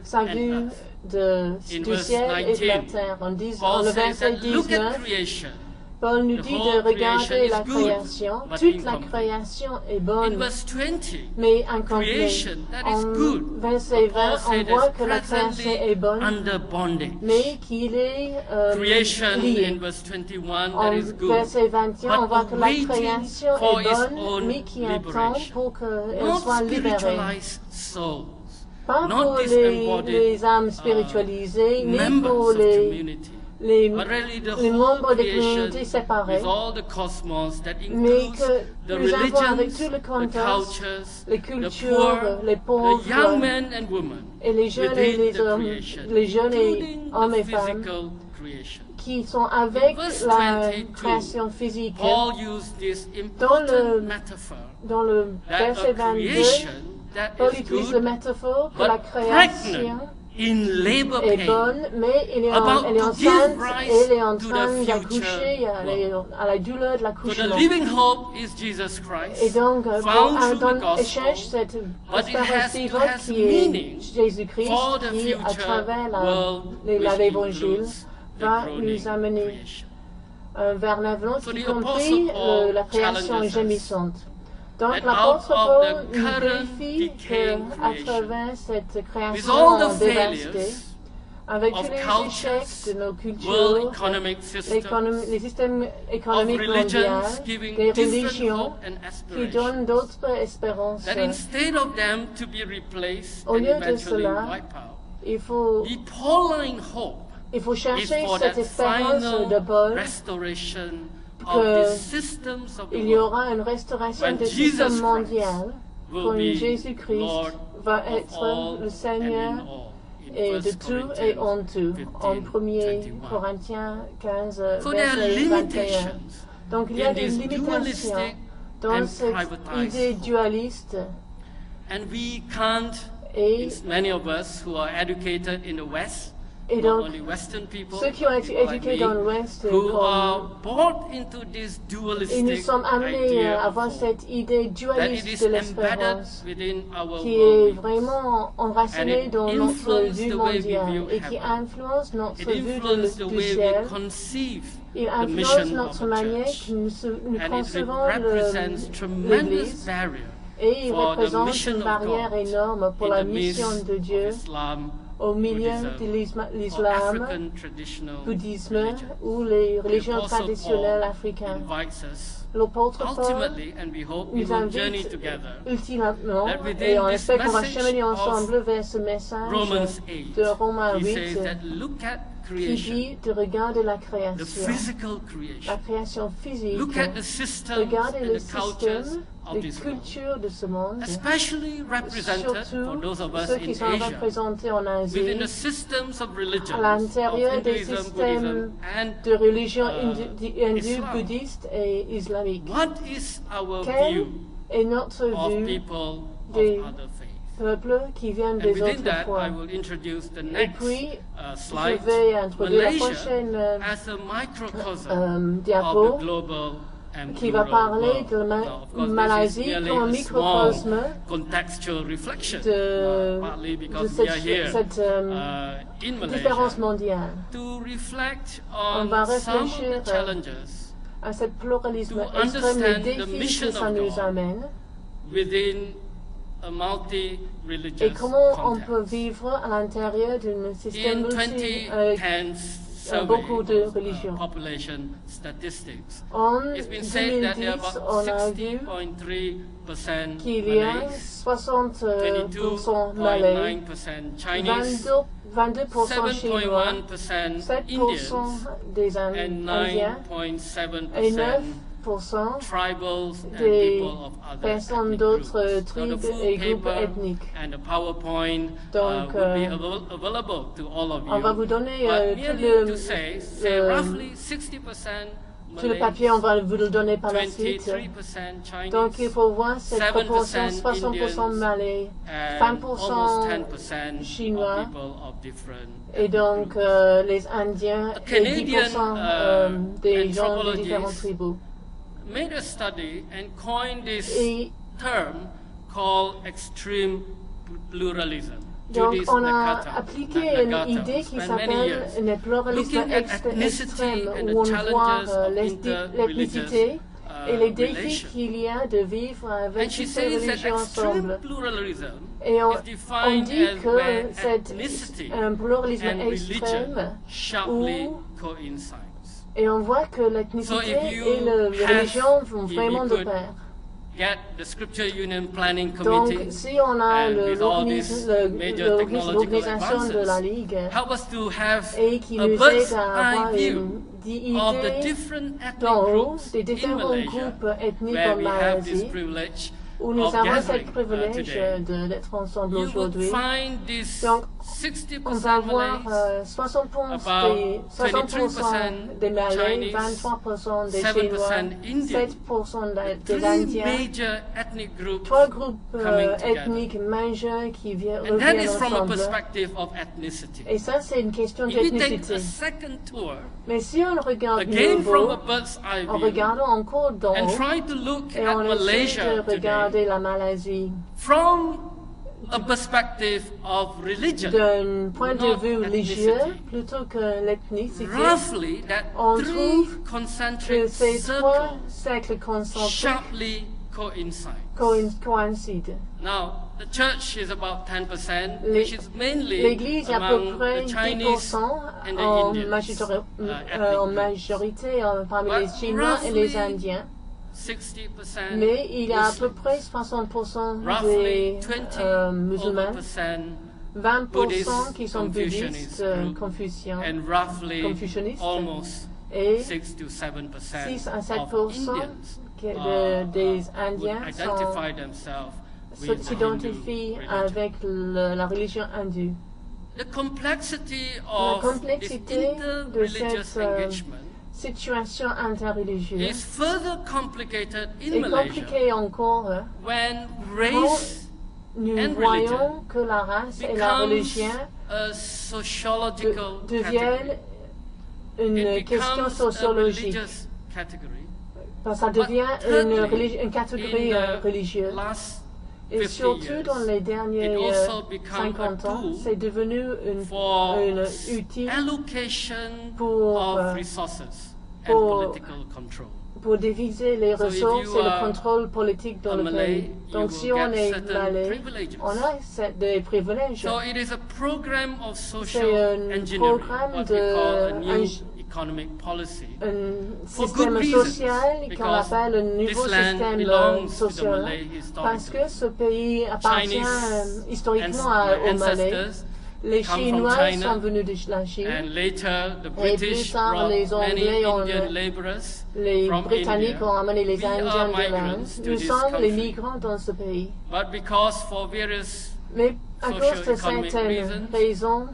sa vue du ciel et de la terre. En le verset 19, Paul nous dit de regarder la création. Toute la création est bonne, mais incomplète. En verset 20, on voit que la création est bonne, mais qu'il est lié. En verset 21, on voit que la création est bonne, mais qui attend pour qu'elle soit libérée. Pas pour les âmes spiritualisées, ni pour les membres des communautés séparées, mais que nous avons avec tout le contexte, les cultures, les pauvres, et les jeunes et hommes et femmes, qui sont avec la création physique. Dans le verset 22, Paul utilise la métaphore que la création est bonne, mais elle est enceinte et elle est en train d'accoucher à la douleur de l'accouchement. Et donc, elle cherche cette espérance vivante qui est Jésus-Christ, qui, à travers l'Évangile, va nous amener vers l'avenant, y compris la création gémissante. Donc l'apôtre Paul nous défie qu'à travers cette création dévastée, avec tous les échecs de nos cultures, les systèmes économiques mondiaux, des religions qui donnent d'autres espérances, au lieu de cela, il faut chercher cette espérance de Paul, qu'il y aura une restauration des systèmes mondiaux quand Jésus-Christ va être le Seigneur et de tout et en tout, en 1 Corinthiens 15, verset 21. Donc il y a des limitations dans cette idée dualiste.
And we can't, many of us who are educated in the West,
et donc, ceux qui ont été éduqués dans l'Ouest, et nous sommes amenés à avoir cette idée dualiste de l'espérance qui est vraiment enracinée dans notre vue mondiale et qui influence notre vue du ciel. Il influence notre manière que nous concevons l'Église et il représente une barrière énorme pour la mission de Dieu au milieu de l'islam, bouddhisme ou les religions traditionnelles africaines. L'apôtre Paul nous invite ultimement, et on espère qu'on va cheminer ensemble vers ce message de Romains 8, qui dit de regarder la création physique, regarder le système des cultures de ce monde, surtout ceux qui sont représentés en Asie, à l'intérieur des systèmes de religion hindou, bouddhiste et islamique. Quelle est notre vue des peuples qui viennent des autres foi? Et puis, je vais introduire la prochaine diapo qui va parler de la Malaisie comme un microcosme de cette différence mondiale. On va réfléchir à ce pluralisme extrême, les défis que ça nous amène, et comment on peut vivre à l'intérieur d'un système beaucoup de religions. En 2010, on a vu qu'il y a 60% malais, 22% chinois, 7% des Indiens et 9% des personnes d'autres tribus et groupes ethniques. Donc, on va vous donner tout le papier, on va vous le donner par la suite. Donc, il faut voir cette proportion, 60% malais, 20% chinois, et donc les Indiens et 10% des gens de différentes tribus.
Made a study and coined this term called extreme pluralism.
Donc, on a appliqué une idée qui s'appelle le pluralisme extrême, où on voit l'ethnicité et les défis qu'il y a de vivre avec toutes ces religions ensemble. Et on dit que c'est un pluralisme extrême où et on voit que l'ethnicité et la religion vont vraiment de pair. Donc, si on a l'organisation de la Ligue et qui nous aide à avoir une idée d'en haut des différents groupes ethniques en Malaisie, où nous avons ce privilège d'être ensemble aujourd'hui. Donc, on va voir 60% des Malais, 23% des Chinois, 7% des Indiens, trois groupes ethniques majeurs qui reviennent ensemble. Et ça, c'est une question d'ethnicité. Mais si on regarde nouveau, en regardant encore d'en haut, et on essaie de regarder la Malaisie d'un point de vue religieux plutôt que l'ethnicité, on trouve que ces trois cercles concentriques coïncident. L'Église est à peu près 10% en majorité parmi les Chinois et les Indiens. Mais il y a à peu près 60% des musulmans, 20% qui sont bouddhistes, confucianistes, et 6 à 7% des Indiens s'identifient avec la religion hindoue.
La complexité de cette
situation interreligieuse
est
compliquée encore quand nous voyons que la race et la religion deviennent une question sociologique. Ça devient une catégorie religieuse. Et surtout dans les derniers 50 ans, c'est devenu une outil pour diviser les ressources et le contrôle politique dans le pays. Donc si on est malais, on a des privilèges. C'est un programme un système social qu'on appelle un nouveau système social parce que ce pays appartient historiquement aux Malais. Les Chinois sont venus de la Chine et plus tard les Anglais les Britanniques ont amené les Indiens de l'Inde. Nous sommes les migrants dans ce pays. Mais à cause de certaines raisons,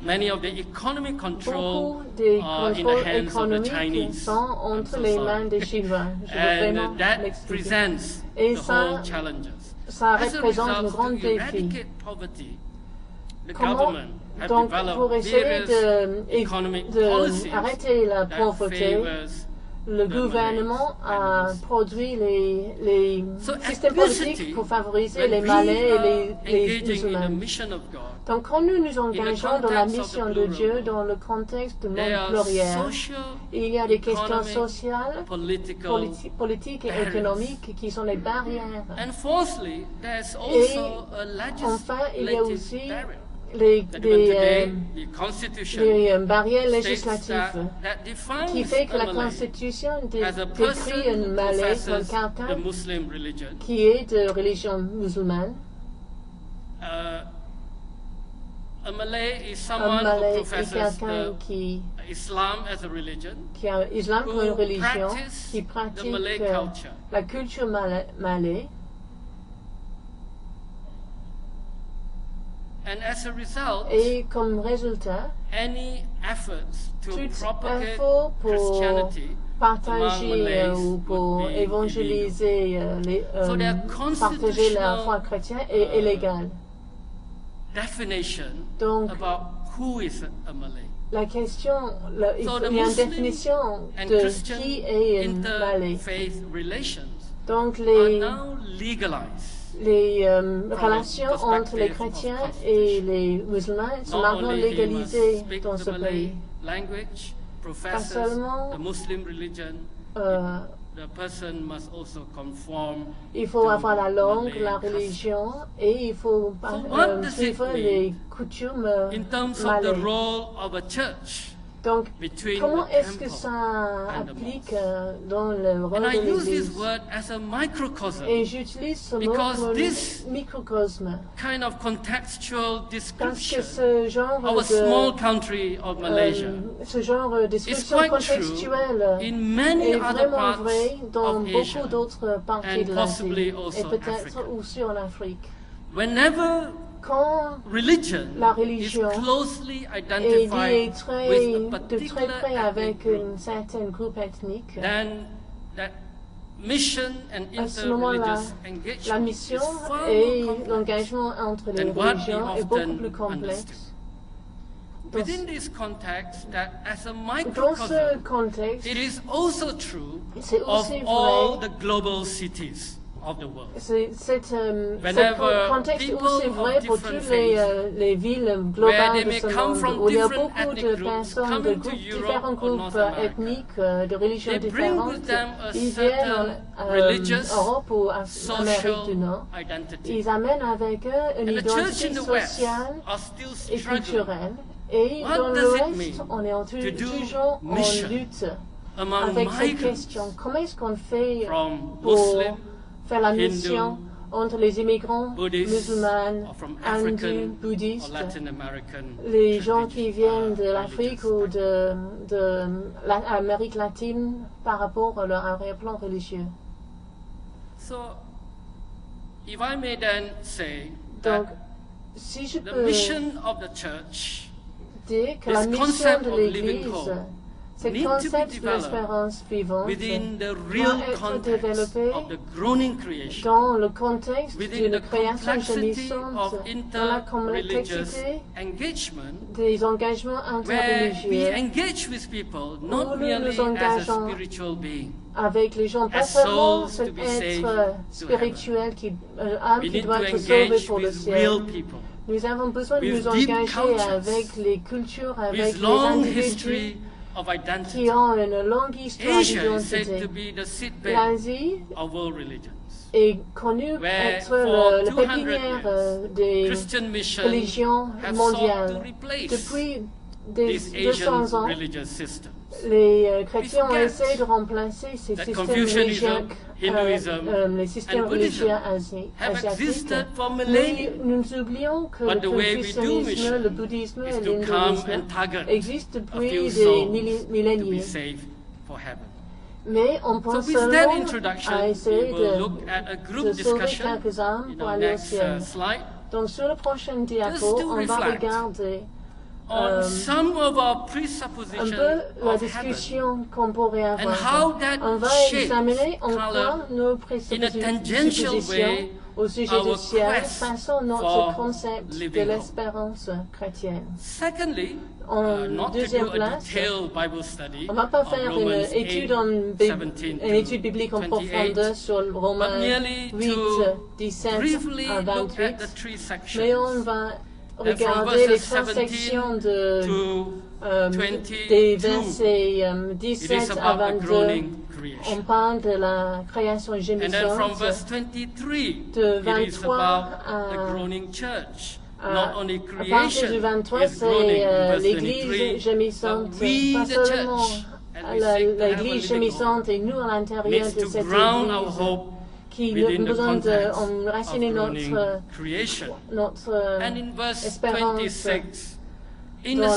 beaucoup des contrôles économiques sont entre les mains des Chinois. Je veux vraiment l'expliquer. Et ça représente un grand défi. Comment, donc, pour essayer d'arrêter la pauvreté, le gouvernement a produit les systèmes politiques pour favoriser les Malais et les musulmans. Donc, quand nous nous engageons dans la mission de Dieu, dans le contexte de monde pluriel, il y a des questions sociales, politiques et économiques qui sont les barrières. Et enfin, il y a aussi des barrières législatives qui fait que la Constitution décrit un Malais comme quelqu'un qui est de religion musulmane. Un Malais est quelqu'un qui a l'islam comme une religion, qui pratique la culture malais. Et comme résultat, tout effort pour partager ou pour évangéliser, partager la foi chrétienne est illégal. Donc, la question, il y a une définition de qui est un Malais. Donc, les relations entre les chrétiens et les musulmans sont maintenant légalisées dans ce pays. Pas seulement il faut avoir la langue, la religion et il faut suivre les coutumes malais. Donc, comment est-ce que ça applique dans le rôle de l'Église? Et j'utilise ce mot comme un microcosme. Parce que ce genre de discussion contextuelle est vraiment vrai dans beaucoup d'autres parties de l'Asie et peut-être aussi en Afrique. Quand la religion est liée de très près avec un certain groupe ethnique, à ce moment-là, la mission et l'engagement entre les religions est beaucoup plus complexe. Dans ce contexte, c'est aussi vrai. Ce contexte aussi vrai pour toutes les villes globales de ce monde, où il y a beaucoup de personnes de différents groupes ethniques, de religions différentes. Ils viennent en Europe ou en Amérique du Nord. Ils amènent avec eux une identité sociale et culturelle. Et dans l'Ouest, on est toujours en lutte avec cette question. Comment est-ce qu'on fait pour faire la mission entre les immigrants musulmans, hindous, bouddhistes, les gens qui viennent de l'Afrique ou de l'Amérique latine par rapport à leur arrière-plan religieux. Donc, si je peux dire que la mission de l'Église, ce concept de l'espérance vivante, doit être développé dans le contexte d'une création gémissante, dans la complexité des engagements interreligieux, où nous nous engageons avec les gens, pas seulement cet être spirituel, âme qui doit être sauvé pour le ciel. Nous avons besoin de nous engager avec les cultures, avec les individus qui ont une longue histoire d'identité. L'Asie est connue pour être le pépinière des religions mondiales. Depuis 200 ans, les chrétiens ont essayé de remplacer ces systèmes religieux, les systèmes religieux asiatiques. Mais nous oublions que le confucianisme, le bouddhisme et l'hindouisme existent depuis des millénaires. Mais on pense seulement à essayer de sauver quelques âmes pour aller au ciel. Donc sur le prochain diapo, on va regarder un peu la discussion qu'on pourrait avoir. On va examiner en quoi nos présuppositions au sujet du ciel façonnent notre concept de l'espérance chrétienne. En deuxième place, on ne va pas faire une étude biblique en profondeur sur Romains 8, 17 à 28, mais on va regarder les trois sections des versets 17 à 22. On parle de la création gémissante. De 23 à partir du 23, c'est l'Église gémissante. Pas seulement l'Église gémissante et nous à l'intérieur de cette Église qui a besoin d'enraciner notre espérance dans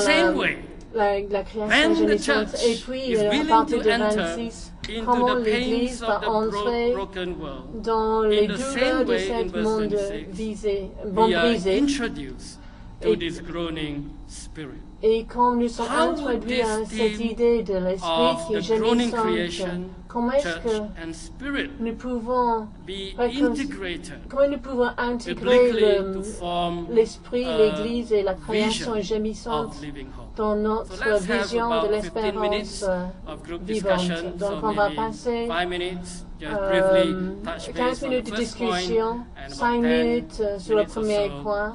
la création gémissante. Et puis, à partir de 26, comment l'Église va entrer dans les douleurs de ce monde brisé. Et quand nous sommes introduits à cette idée de l'esprit qui est gémissante, comment est-ce que nous pouvons intégrer l'esprit, l'Église et la création gémissante dans notre vision de l'espérance vivante. Donc on va passer 15 minutes de discussion, 5 minutes sur le premier point,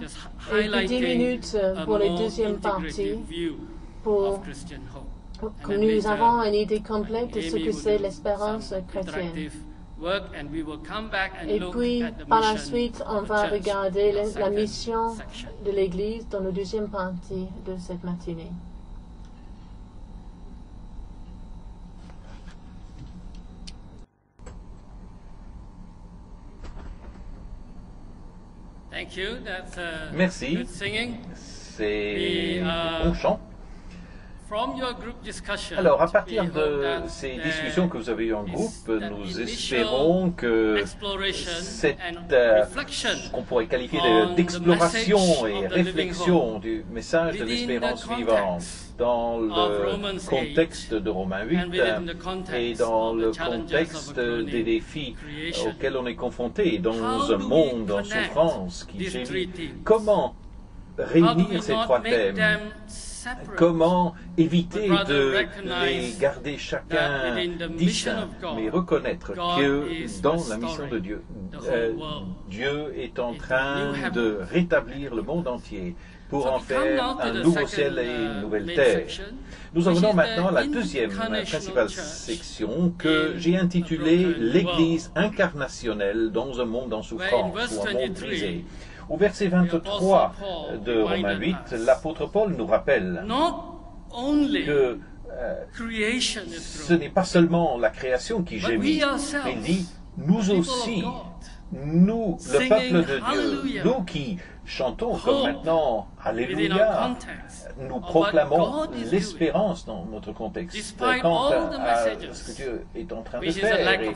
et puis 10 minutes pour la deuxième partie, pour que nous avons une idée complète de ce que c'est l'espérance chrétienne. Et puis, par la suite, on va regarder la mission de l'Église dans la deuxième partie de cette matinée.
Merci. C'est bon chant. Alors, à partir de ces discussions que vous avez eues en groupe, nous espérons que cette, qu'on pourrait qualifier d'exploration et réflexion du message de l'espérance vivante dans le contexte de Romains 8 et dans le contexte des défis auxquels on est confronté dans un monde en souffrance qui gémit. Comment réunir ces trois thèmes? Comment éviter de les garder chacun distincts, mais reconnaître que dans la mission de Dieu, Dieu est en train de rétablir le monde entier pour en faire un nouveau ciel et une nouvelle terre. Nous en venons maintenant à la deuxième principale section que j'ai intitulée « L'Église incarnationnelle dans un monde en souffrance ou un monde brisé ». Au verset 23 de Romains 8, l'apôtre Paul nous rappelle que ce n'est pas seulement la création qui gémit, mais il dit, nous aussi, nous, le peuple de Dieu, nous qui chantons comme maintenant, Alléluia, nous proclamons l'espérance dans notre contexte quant à ce que Dieu est en train de faire. Et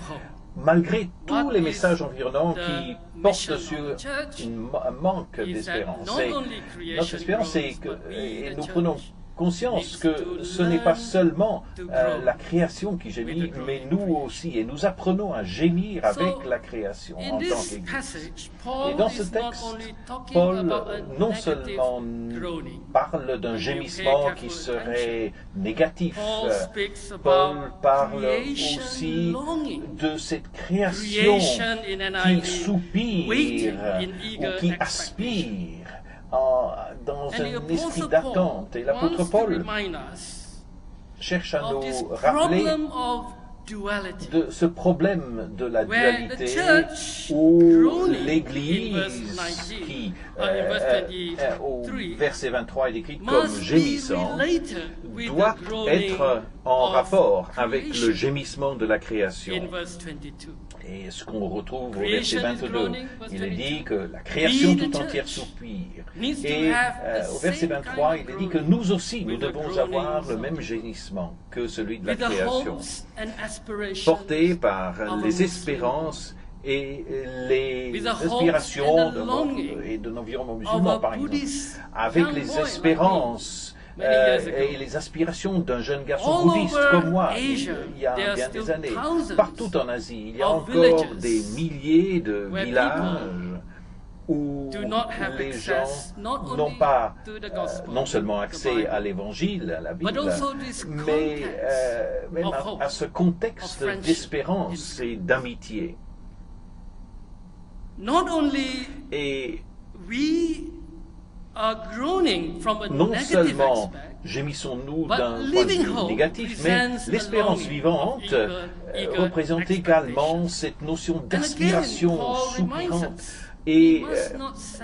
malgré tous les messages environnants qui portent sur un manque d'espérance. Notre espérance, c'est que nous prenons conscience que ce n'est pas seulement la création qui gémit, mais nous aussi, et nous apprenons à gémir avec la création en tant qu'Église. Et dans ce texte, Paul non seulement parle d'un gémissement qui serait négatif, Paul parle aussi de cette création qui soupire ou qui aspire dans un esprit d'attente. Et l'apôtre Paul cherche à nous rappeler de ce problème de la dualité où l'Église, qui au verset 23 est décrite comme gémissant, doit être en rapport avec le gémissement de la création. Et ce qu'on retrouve au verset 22, il est dit que la création tout entière soupire. Et au verset 23, il est dit que nous aussi, nous devons avoir le même gémissement que celui de la création, porté par les espérances et les aspirations de l'environnement musulman, par exemple, avec les espérances et les aspirations d'un jeune garçon bouddhiste comme moi, il y a bien des années. Partout en Asie, il y a encore des milliers de villages où les gens n'ont pas non seulement accès à l'Évangile, à la Bible, mais même à ce contexte d'espérance et d'amitié. Et non seulement gémissons-nous d'un point de vue négatif, mais l'espérance vivante représente également cette notion d'aspiration soupirante. Et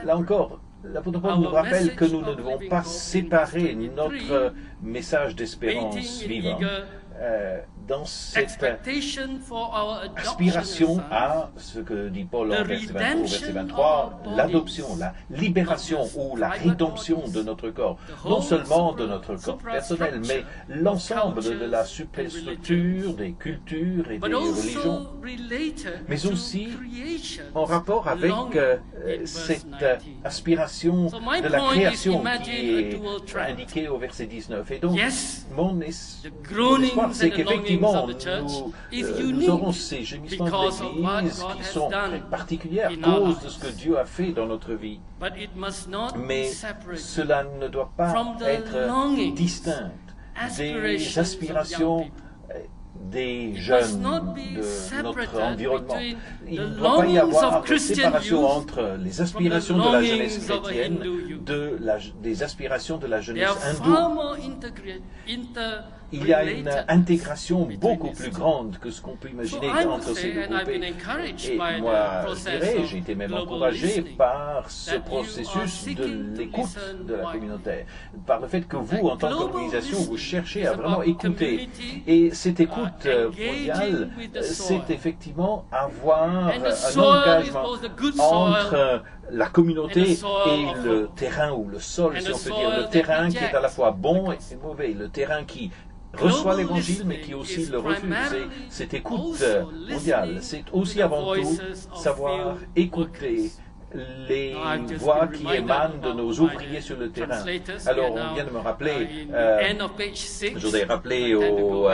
là encore, l'apôtre Paul nous rappelle que nous ne devons pas séparer notre message d'espérance vivante dans cette aspiration à ce que dit Paul au verset 23, l'adoption, la libération ou la rédemption de notre corps, non seulement de notre corps personnel, mais l'ensemble de la superstructure des cultures et des religions, mais aussi en rapport avec cette aspiration de la création qui est indiquée au verset 19. Et donc, mon espoir, c'est qu'effectivement, nous aurons ces gémissements de l'Église qui sont très particuliers à cause de ce que Dieu a fait dans notre vie. Mais cela ne doit pas être distinct des aspirations des jeunes de notre environnement. Il ne doit pas y avoir de séparation entre les aspirations de la jeunesse chrétienne des aspirations de la jeunesse hindoue. Il y a une intégration beaucoup plus grande que ce qu'on peut imaginer entre ces deux groupes. Et moi, je dirais, j'ai été même encouragé par ce processus de l'écoute de la communauté, par le fait que vous, en tant qu'organisation, vous cherchez à vraiment écouter. Et cette écoute mondiale, c'est effectivement avoir un engagement entre la communauté et le terrain, ou le sol, si on peut dire, le terrain qui est à la fois bon et mauvais, le terrain qui reçoit l'évangile mais qui aussi le refuse. Et cette écoute mondiale, c'est aussi avant tout savoir écouter les voix qui émanent de nos ouvriers sur le terrain. Alors, on vient de me rappeler, je voudrais rappeler au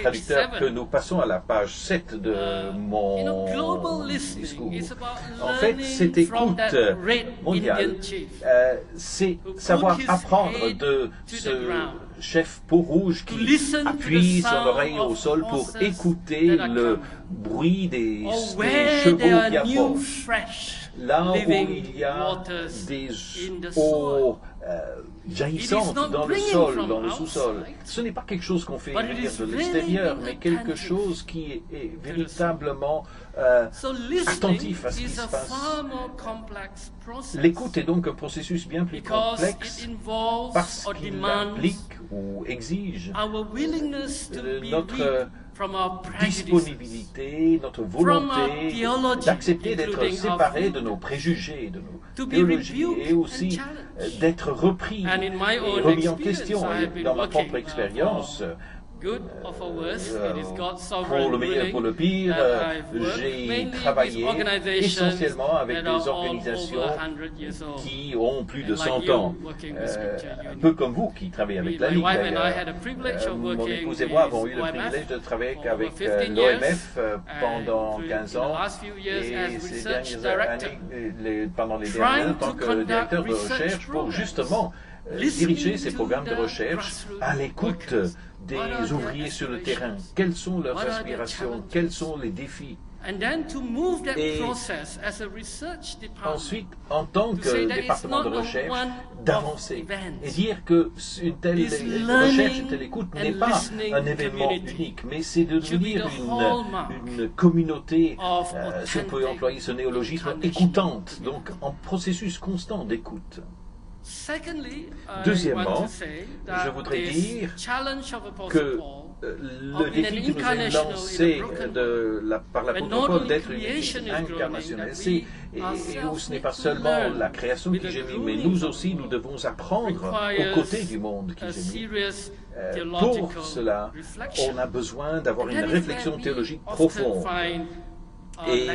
traducteur que nous passons à la page 7 de mon discours. En fait, cette écoute mondiale, c'est savoir apprendre de ce chef peau rouge qui appuie son oreille au sol pour écouter le bruit des chevaux qui approchent. Là où il y a des eaux jaillissantes dans le sol, dans le sous-sol. Ce n'est pas quelque chose qu'on fait venir de l'extérieur, mais quelque chose qui est véritablement attentif à ce qui se passe. L'écoute est donc un processus bien plus complexe parce qu'il implique ou exige notre disponibilité, notre volonté d'accepter d'être séparés de nos préjugés, de nos théologies, et aussi d'être repris et remis en question. Et dans ma propre expérience, pour le meilleur et pour le pire, j'ai travaillé essentiellement avec des organisations qui ont plus de 100 ans, un peu comme vous qui travaillez avec la Ligue. Mon épouse et moi avons eu le privilège de travailler avec l'OMF pendant 15 ans et ces dernières années, pendant les dernières années, en tant que directeur de recherche pour justement diriger ces programmes de recherche à l'écoute des ouvriers sur le terrain. Quelles sont leurs aspirations? Quels sont les défis? Et ensuite, en tant que département de recherche, d'avancer et dire qu'une telle recherche, une telle écoute n'est pas un événement unique, mais c'est de devenir une communauté, si on peut employer ce néologisme, écoutante, donc en processus constant d'écoute. Deuxièmement, je voudrais dire que le défi qui nous est lancé par l'apôtre Paul d'être une église incarnationnelle, et où ce n'est pas seulement la création qui gémit, mais nous aussi, nous devons apprendre aux côtés du monde qui gémit. Pour cela, on a besoin d'avoir une réflexion théologique profonde. Et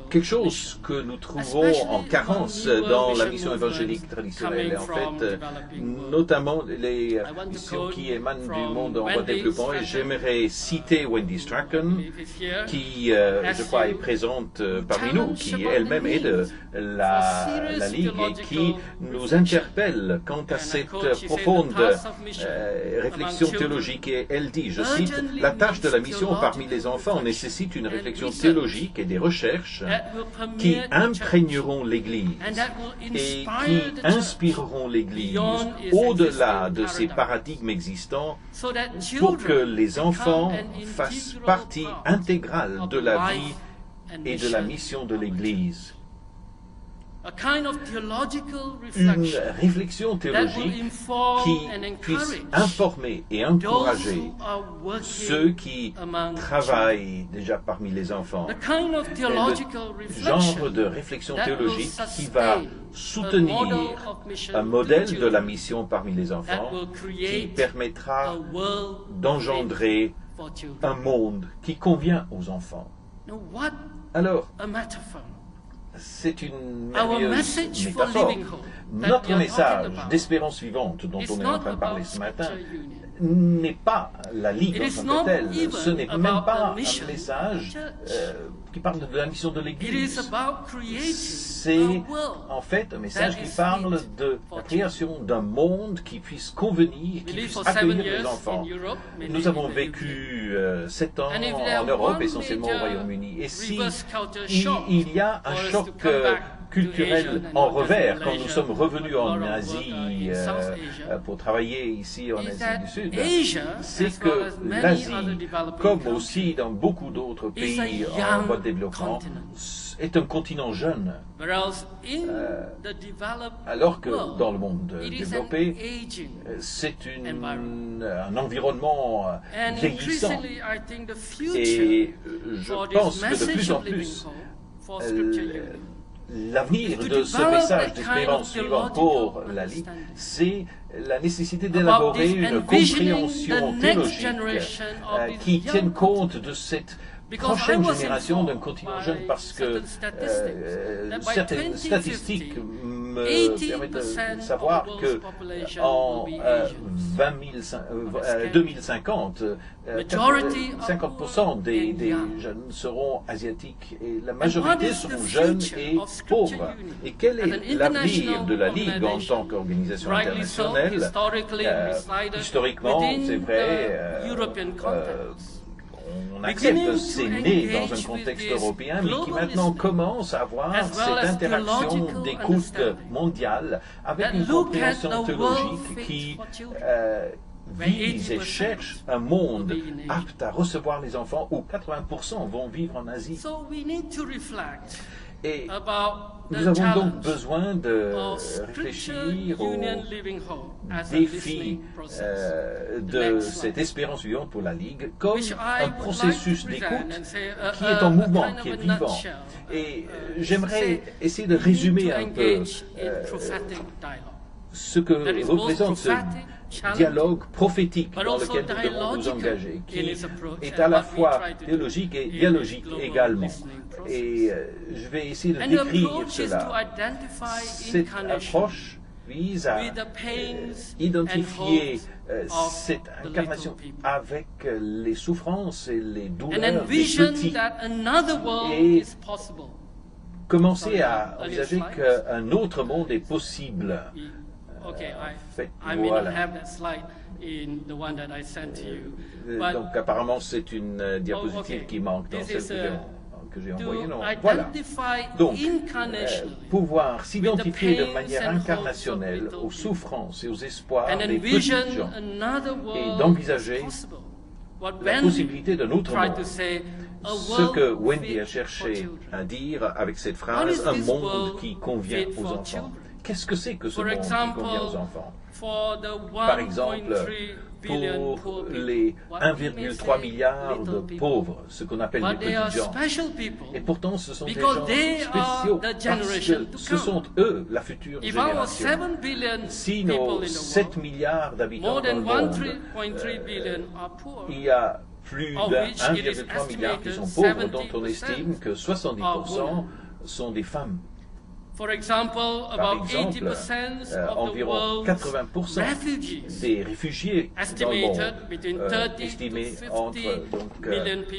quelque chose que nous trouvons en carence dans la mission évangélique traditionnelle, en fait, notamment les missions qui émanent du monde en voie de développement, et j'aimerais citer Wendy Strachan, qui, je crois, est présente parmi nous, qui elle-même est de la Ligue et qui nous interpelle quant à cette profonde réflexion théologique. Et elle dit, je cite, « La tâche de la mission parmi les enfants nécessite une réflexion théologique et des recherches qui imprégneront l'Église et qui inspireront l'Église au-delà de ces paradigmes existants pour que les enfants fassent partie intégrale de la vie et de la mission de l'Église. Une réflexion théologique qui puisse informer et encourager ceux qui travaillent déjà parmi les enfants. Le genre de réflexion théologique qui va soutenir un modèle de la mission parmi les enfants qui permettra d'engendrer un monde qui convient aux enfants. Alors, c'est une merveilleuse métaphore. Notre message d'espérance vivante dont on est en train de parler ce matin n'est pas la Ligue en tant que telle. Ce n'est même pas un message qui parle de la mission de l'Église. C'est en fait un message qui parle de la création d'un monde qui puisse convenir, qui puisse accueillir les enfants. Nous avons vécu 7 ans en Europe, essentiellement au Royaume-Uni. Et si il y a un choc culturel en revers quand nous sommes revenus en Asie pour travailler ici en Asie du Sud, c'est que l'Asie, comme aussi dans beaucoup d'autres pays en voie de développement, est un continent jeune, alors que dans le monde développé, c'est un environnement vieillissant. Et je pense que de plus en plus, l'avenir de ce message d'espérance vivante pour la Ligue, c'est la nécessité d'élaborer une compréhension théologique qui tienne compte de cette prochaine génération d'un continent jeune, parce que certaines statistiques me permettent de savoir que en 2050, 50% des jeunes seront asiatiques et la majorité seront jeunes et pauvres. Et quel est l'avenir de la Ligue en tant qu'organisation internationale? Historiquement, c'est vrai, on accepte que c'est né dans un contexte européen, mais qui maintenant commence à avoir cette interaction d'écoute mondiale avec une compréhension théologique qui vise et cherche un monde apte à recevoir les enfants où 80% vont vivre en Asie. Et nous avons donc besoin de réfléchir aux défis de cette espérance vivante pour la Ligue comme un processus d'écoute qui est en mouvement, qui est vivant. Et j'aimerais essayer de résumer un peu ce que représente ce dialogue prophétique dans lequel nous devons nous engager, qui est à la fois théologique et dialogique également. Et je vais essayer de décrire cela. Cette approche vise à identifier cette incarnation avec les souffrances et les douleurs des petits et commencer à envisager qu'un autre monde est possible. Donc apparemment c'est une diapositive qui manque dans celle que j'ai envoyée. Non, voilà. Donc pouvoir s'identifier de manière incarnationnelle aux souffrances et aux espoirs des petits gens et d'envisager la possibilité d'un autre monde. Ce que Wendy a cherché à dire avec cette phrase, un monde qui convient aux enfants. Qu'est-ce que c'est que ce monde qui convient aux enfants? Par exemple, pour les 1,3 milliard de pauvres, ce qu'on appelle les petits gens. Et pourtant, ce sont des gens spéciaux parce que ce sont eux la future génération. Si nos 7 milliards d'habitants dans le monde, il y a plus de 1,3 milliard qui sont pauvres, dont on estime que 70% sont des femmes. Par exemple, environ 80% des réfugiés dans le monde, estimés entre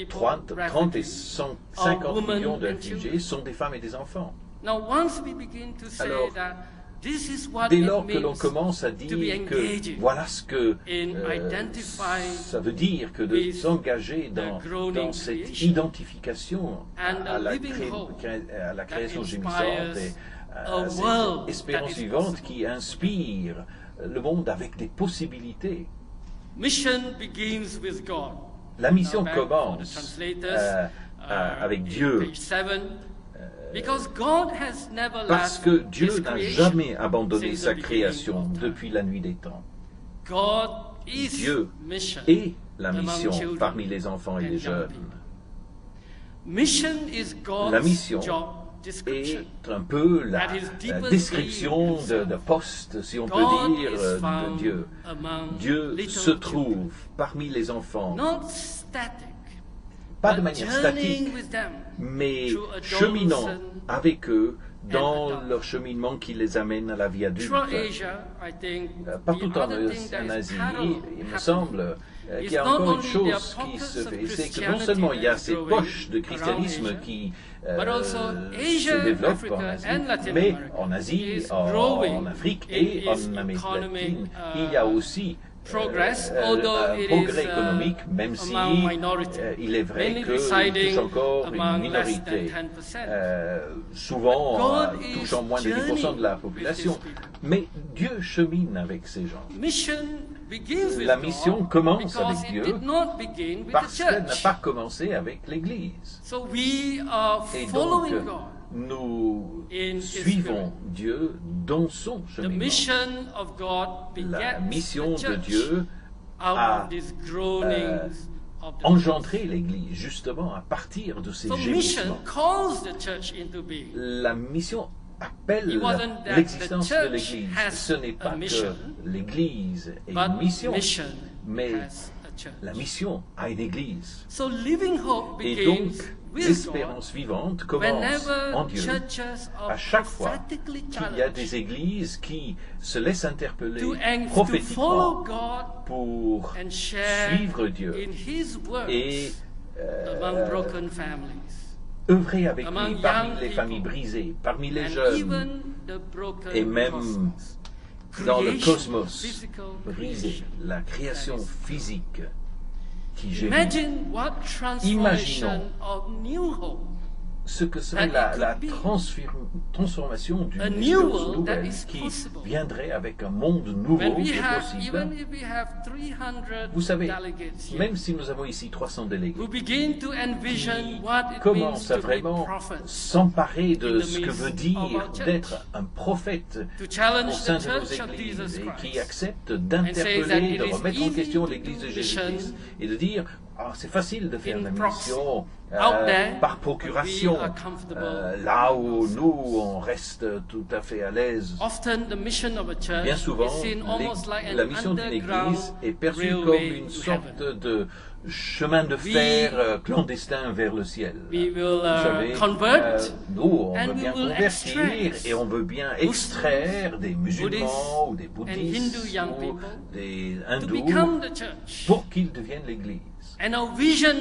30 et 150 millions de réfugiés, sont des femmes et des enfants. Alors, dès lors que l'on commence à dire que voilà ce que ça veut dire que de s'engager dans cette identification à la création gémissante et à cette espérance vivante qui inspire le monde avec des possibilités. La mission commence avec Dieu. Parce que Dieu n'a jamais abandonné sa création depuis la nuit des temps. Dieu est la mission parmi les enfants et les jeunes. La mission est un peu la description de poste, si on peut dire, de Dieu. Dieu se trouve parmi les enfants. Pas de manière statique, mais cheminant avec eux dans leur cheminement qui les amène à la vie adulte. Partout en Asie, il me semble qu'il y a encore une chose qui se fait, c'est que non seulement il y a ces poches de christianisme qui se développent en Asie, mais en Asie, en Afrique et en Amérique latine, il y a aussi un progrès économique, même si il est vrai que touche encore une minorité, souvent touchant moins de 10% de la population. Mais Dieu chemine avec ces gens. La mission commence avec Dieu parce qu'elle n'a pas commencé avec l'Église. Et donc, nous suivons Dieu dans son cheminement. La mission de Dieu a engendré l'Église, justement, à partir de ces gémissements. La mission appelle l'existence de l'Église. Ce n'est pas que l'Église ait une mission, mais la mission a une Église. Et donc, l'espérance vivante commence en Dieu à chaque fois qu'il y a des églises qui se laissent interpeller prophétiquement pour suivre Dieu et œuvrer avec lui parmi les familles brisées, parmi les jeunes et même dans le cosmos brisé, la création physique qui gémit. Imaginons ce que serait la transformation d'une naissance nouvelle qui viendrait avec un monde nouveau qui est possible. Vous savez, même si nous avons ici 300 délégués qui commencent à vraiment s'emparer de ce que veut dire d'être un prophète au sein de nos églises et qui acceptent d'interpeller, de remettre en question l'Église de Jésus-Christ et de dire c'est facile de faire la mission par procuration, là où nous, on reste tout à fait à l'aise. Bien souvent, la mission d'une église est perçue comme une sorte de chemin de fer clandestin vers le ciel. Vous savez, nous, on veut bien convertir et on veut bien extraire des musulmans ou des bouddhistes ou des hindous pour qu'ils deviennent l'Église. Et notre vision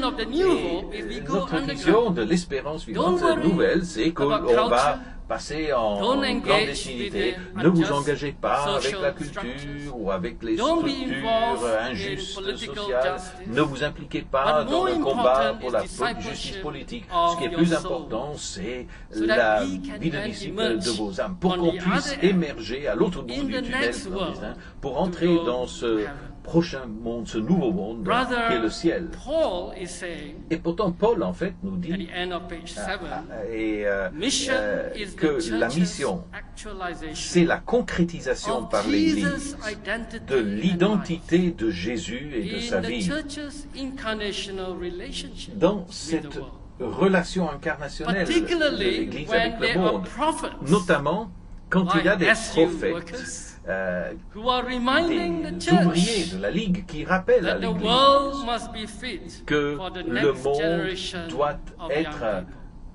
de l'espérance vivante nouvelle, c'est qu'on va passer en clandestinité. Ne vous engagez pas avec la culture ou avec les structures injustes sociales. Ne vous impliquez pas dans le combat pour la justice politique. Ce qui est plus important, c'est la vie de disciple de vos âmes, pour qu'on puisse émerger à l'autre bout du tunnel, pour entrer dans ce prochain monde, ce nouveau monde qui est le ciel. Et pourtant, Paul, en fait, nous dit que la mission, c'est la concrétisation par l'Église de l'identité de Jésus et de sa vie dans cette relation incarnationnelle de l'Église avec le monde, notamment quand il y a des prophètes, des ouvriers de la Ligue qui rappellent à l'Église que le monde doit être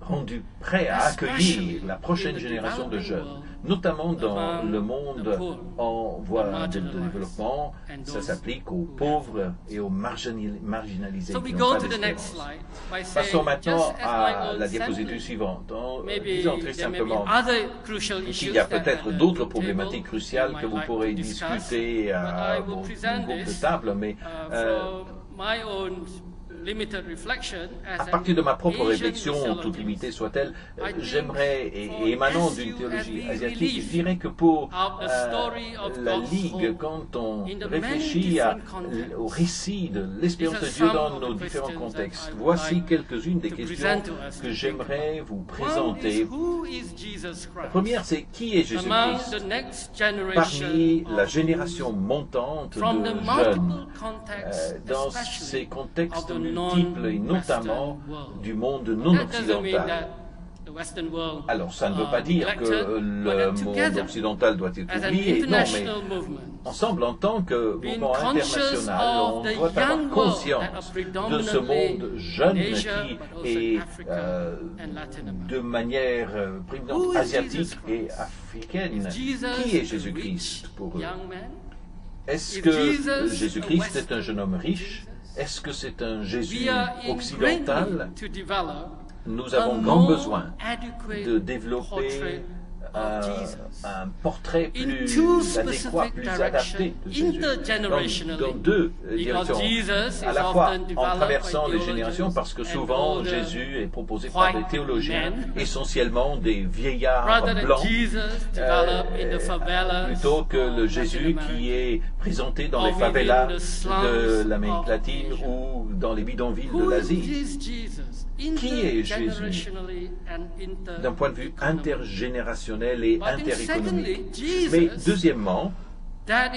rendu prêt à accueillir la prochaine génération de jeunes, notamment dans le monde en voie de développement. Ça s'applique aux pauvres et aux marginalisés qui n'ont pas d'espérance. Passons maintenant à la diapositive suivante, en disant très simplement qu'il y a peut-être d'autres problématiques cruciales que vous pourrez discuter à vos groupes de table, mais à partir de ma propre réflexion, toute limitée soit-elle, j'aimerais, et émanant d'une théologie asiatique, je dirais que pour la Ligue, quand on réfléchit au récit de l'espérance de Dieu dans nos différents contextes, voici quelques-unes des questions que j'aimerais vous présenter. La première, c'est qui est Jésus-Christ parmi la génération montante de jeunes dans ces contextes multiples et notamment du monde non occidental. Alors, ça ne veut pas dire que le monde occidental doit être oublié, non, mais ensemble, en tant que mouvement international, on doit avoir conscience de ce monde jeune qui est de manière prédominante asiatique et africaine. Qui est Jésus-Christ pour eux? Est-ce que Jésus-Christ est un jeune homme riche? Est-ce que c'est un Jésus occidental? Nous avons grand besoin de développer un portrait plus adéquat, plus adapté de Jésus dans deux directions, à la fois en traversant les générations, parce que souvent Jésus est proposé par des théologiens, essentiellement des vieillards blancs, plutôt que le Jésus qui est présenté dans les favelas de l'Amérique latine ou dans les bidonvilles de l'Asie. Qui est Jésus d'un point de vue intergénérationnel et interéconomique? Mais deuxièmement, un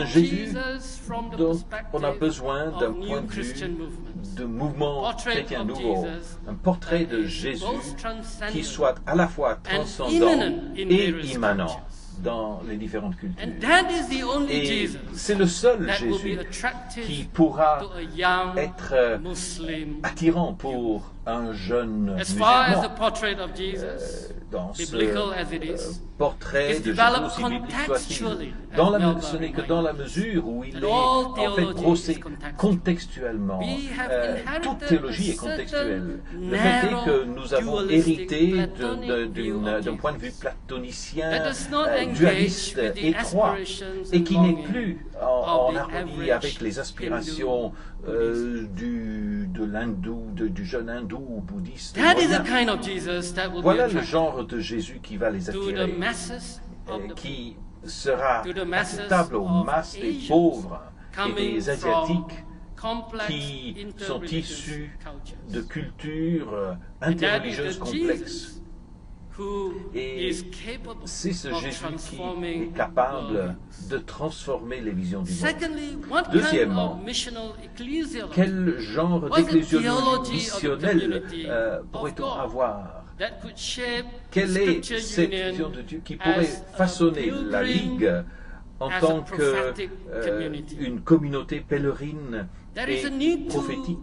Jésus dont on a besoin d'un point de vue de mouvement chrétien nouveau, un portrait de Jésus qui soit à la fois transcendant et immanent dans les différentes cultures. Et c'est le seul Jésus qui pourra être attirant pour un jeune musulman. Dans ce portrait de Jésus, aussi biblique soit-il, ce n'est que dans la mesure où il est en fait brossé contextuellement. Toute théologie est contextuelle. Le fait est que nous avons hérité d'un point de vue platonicien, dualiste, étroit, et qui n'est plus en harmonie avec les aspirations du jeune hindou ou bouddhiste. Voilà le genre de Jésus qui va les attirer, qui sera acceptable aux masses des pauvres et des Asiatiques qui sont issus de cultures interreligieuses complexes. Et c'est ce Jésus qui est capable de transformer les visions du monde. Deuxièmement, quel genre d'ecclésiologie missionnelle pourrait-on avoir? Quelle est cette vision de Dieu qui pourrait façonner la Ligue en tant qu'une communauté pèlerine et prophétique?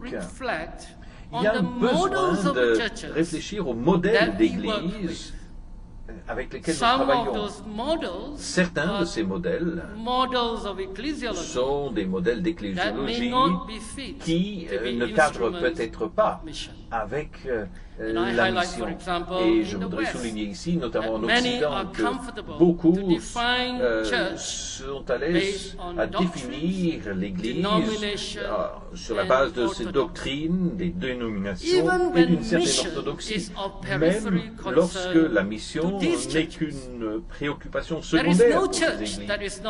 Il y a besoin de réfléchir aux modèles d'Église avec lesquels nous travaillons. Certains de ces modèles sont des modèles d'ecclésiologie qui ne cadrent peut-être pas avec la mission. Et je voudrais souligner ici, notamment en Occident, que beaucoup sont à l'aise à définir l'Église sur la base de ses doctrines, des dénominations et d'une certaine orthodoxie, même lorsque la mission n'est qu'une préoccupation secondaire pour ces églises.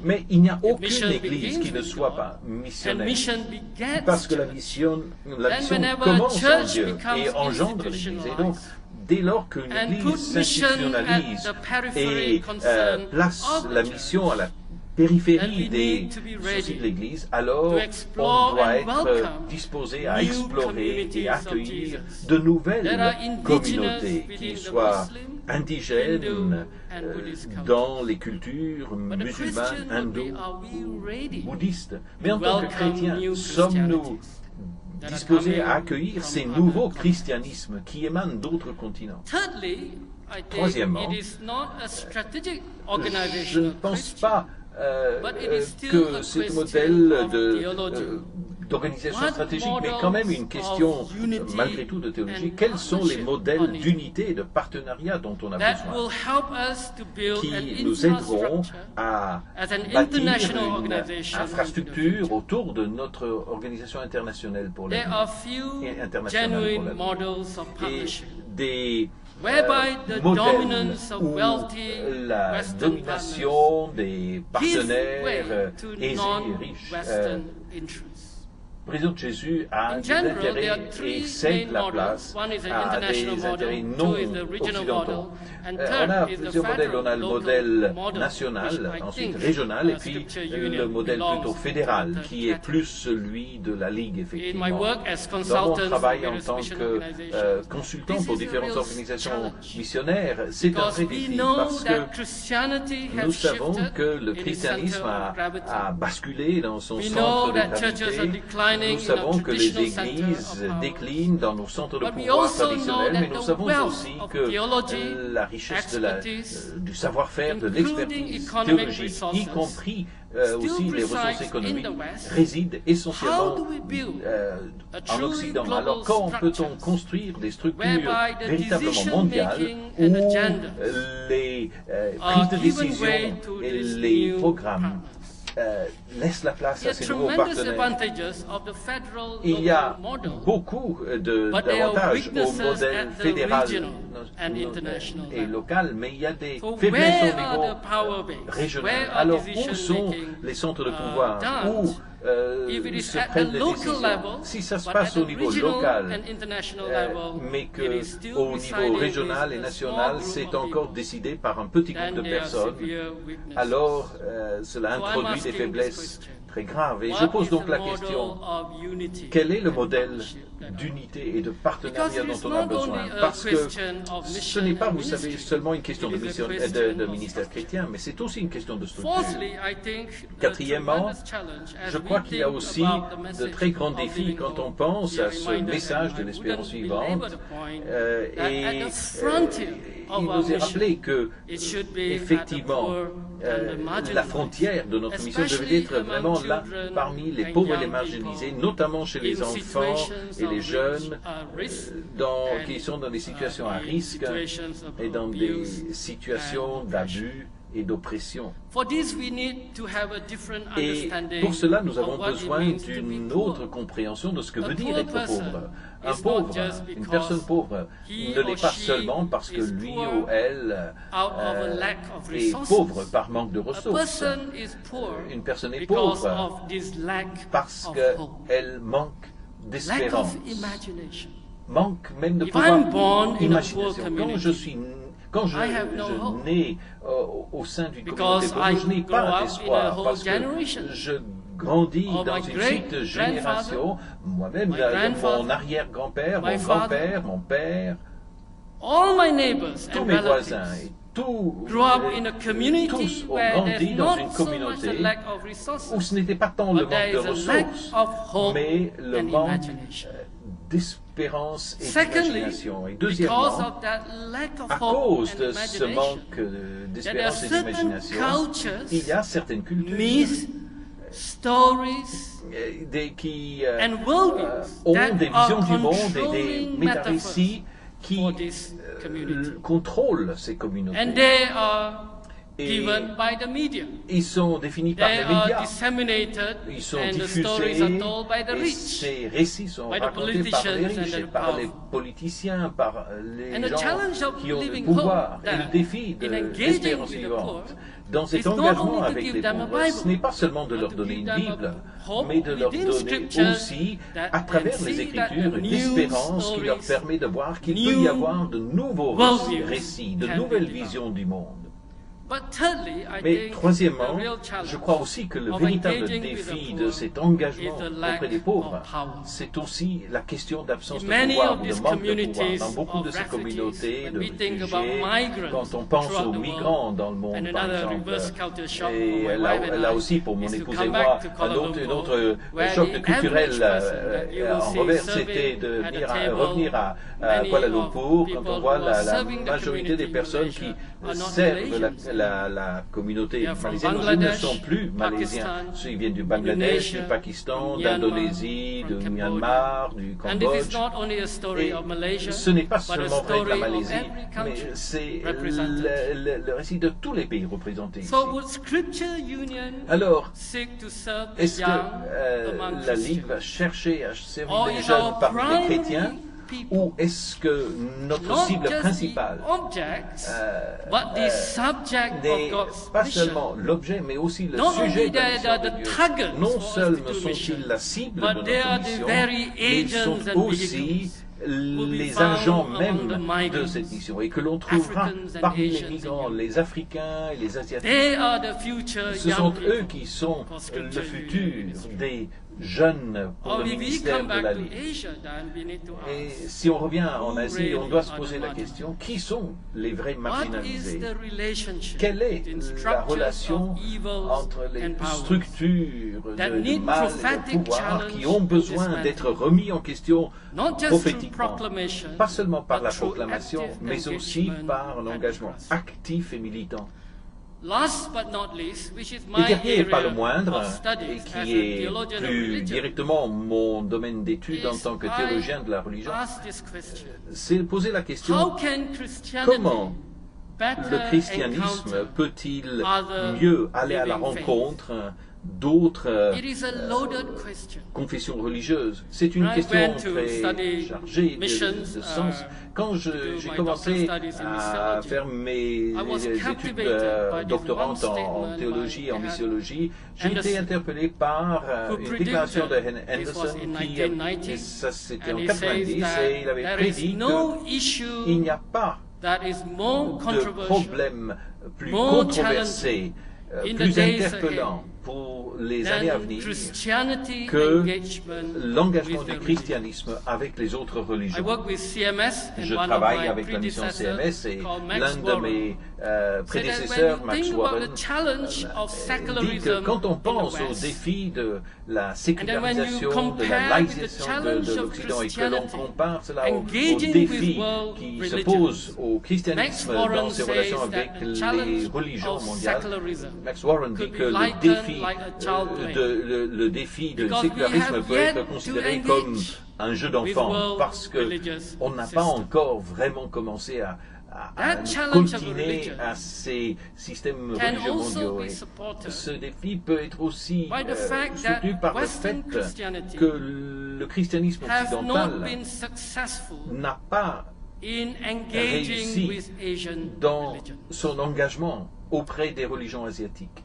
Mais il n'y a aucune Église qui ne soit pas missionnaire, parce que la mission commence en Dieu et engendre l'Église. Et donc, dès lors qu'une Église s'institutionnalise et place la mission à la périphérie des soucis de l'Église, alors on doit être disposé à explorer et accueillir de nouvelles communautés qui soient indigènes dans les cultures musulmanes, hindoues ou bouddhistes. Mais en tant que chrétiens, sommes-nous disposés à accueillir ces nouveaux christianismes qui émanent d'autres continents? Troisièmement, je ne pense pas que c'est un modèle d'organisation stratégique, mais quand même une question, malgré tout, de théologie. Quels sont les modèles d'unité et de partenariat dont on a besoin, qui nous aideront à bâtir une infrastructure autour de notre organisation internationale pour la vie, et des modèles où la domination des partenaires aisés et riches. Le président Jésus a des intérêts et cède la place à des intérêts non occidentaux. On a plusieurs modèles. On a le modèle national, ensuite régional, et puis le modèle plutôt fédéral, qui est plus celui de la Ligue, effectivement. Dans mon travail en tant que consultant pour différentes organisations missionnaires, c'est un vrai défi, parce que nous savons que le christianisme a basculé dans son centre de gravité. Nous savons que les églises déclinent dans nos centres de pouvoir traditionnels, mais nous savons aussi que la richesse du savoir-faire, de l'expertise théologique, y compris aussi les ressources économiques, réside essentiellement en Occident. Alors quand peut-on construire des structures véritablement mondiales où les prises de décision et les programmes laisse la place à ces nouveaux partenaires? Il y a beaucoup d'avantages au modèle fédéral et local, mais il y a des faiblesses au niveau régional. Alors, où sont les centres de pouvoir? Où se prennent les décisions? Si ça se passe au niveau local, mais qu'au niveau régional et national, c'est encore décidé par un petit groupe de personnes, alors cela introduit des faiblesses très grave. Et je pose donc la question, quel est le modèle d'unité et de partenariat dont on a besoin? Parce que ce n'est pas, vous savez, seulement une question de ministère chrétien, mais c'est aussi une question de structure. Quatrièmement, je crois qu'il y a aussi de très grands défis quand on pense à ce message de l'espérance vivante. Et il nous est rappelé que, effectivement, la frontière de notre mission devait être vraiment là, parmi les pauvres et les marginalisés, notamment chez les enfants et les jeunes qui sont dans des situations à risque et dans des situations d'abus et d'oppression. Et pour cela, nous avons besoin d'une autre compréhension de ce que veut dire être pauvre. Un pauvre, une personne pauvre, ne l'est pas seulement parce que lui ou elle est pauvre par manque de ressources. Une personne est pauvre parce qu'elle manque d'espérance. manque même de pouvoir imagination. Quand je nais au sein d'une communauté, je n'ai pas d'espoir parce que je grandis dans une petite génération, moi-même, mon arrière-grand-père, mon grand-père, mon père, tous mes voisins, tous ont grandi dans une communauté où ce n'était pas tant le manque de ressources, mais le manque d'espérance et d'imagination. Et deuxièmement, à cause de ce manque d'espérance et d'imagination, il y a certaines cultures qui ont des visions du monde et des métarécits qui contrôlent ces communautés. Et ils sont définis par les médias, ils sont diffusés, et ces récits sont racontés par les riches, et par les politiciens, par les gens qui ont le pouvoir. Et le défi de l'espérance vivante, dans cet engagement avec les pauvres, ce n'est pas seulement de leur donner une Bible, mais de leur donner aussi, à travers les Écritures, une espérance qui leur permet de voir qu'il peut y avoir de nouveaux récits, de nouvelles visions du monde. Mais troisièmement, je crois aussi que le véritable défi de cet engagement auprès des pauvres, c'est aussi la question d'absence de pouvoir, de manque de pouvoir. Dans beaucoup de ces communautés de réfugiés, quand on pense aux migrants dans le monde, par exemple, et là aussi pour mon épouse et moi, un autre choc culturel en revers, c'était de revenir à Kuala Lumpur, quand on voit la majorité des personnes qui servent la communauté malaisienne ne sont plus malaisiens. Ils viennent du Bangladesh, du Pakistan, d'Indonésie, du Myanmar, du Cambodge. Et ce n'est pas seulement vrai de la Malaisie, mais c'est le récit de tous les pays représentés ici. Alors, est-ce que la Ligue va chercher à servir les jeunes parmi les chrétiens? Ou est-ce que notre cible principale n'est pas seulement l'objet, mais aussi le sujet de la mission de Dieu? Non seulement sont-ils la cible de notre mission, mais ils sont aussi les agents même de cette mission, et que l'on trouvera parmi les migrants, les Africains et les Asiatiques. Ce sont eux qui sont le futur des jeunes pour le ministère de la Ligue. Et si on revient en Asie, on doit se poser la question, qui sont les vrais marginalisés? Quelle est la relation entre les structures de mal et de pouvoir qui ont besoin d'être remis en question prophétiquement, pas seulement par la proclamation, mais aussi par l'engagement actif et militant? Et dernier et pas le moindre, et qui est plus directement mon domaine d'étude en tant que théologien de la religion, c'est poser la question, comment le christianisme peut-il mieux aller à la rencontre d'autres confessions religieuses? C'est une question très chargée de sens. Quand j'ai commencé à faire mes études doctorantes en théologie et en missiologie, j'ai été interpellé par une déclaration de Henderson qui, ça c'était en 90, et il avait prédit qu'il n'y a pas de problème plus controversé, plus interpellant pour les années à venir que l'engagement du christianisme avec les autres religions. Je travaille avec la mission CMS et l'un de mes prédécesseurs, Max Warren, dit que quand on pense au défi de la sécularisation, de la laïcisation de l'Occident et que l'on compare cela au défi qui se pose au christianisme dans ses relations avec les religions mondiales, Max Warren dit que le défi du sécularisme peut être considéré comme un jeu d'enfant parce qu'on n'a pas encore vraiment commencé à continuer à ces systèmes religieux mondiaux. Et ce défi peut être aussi soutenu par le fait que le christianisme occidental n'a pas réussi dans son engagement auprès des religions asiatiques.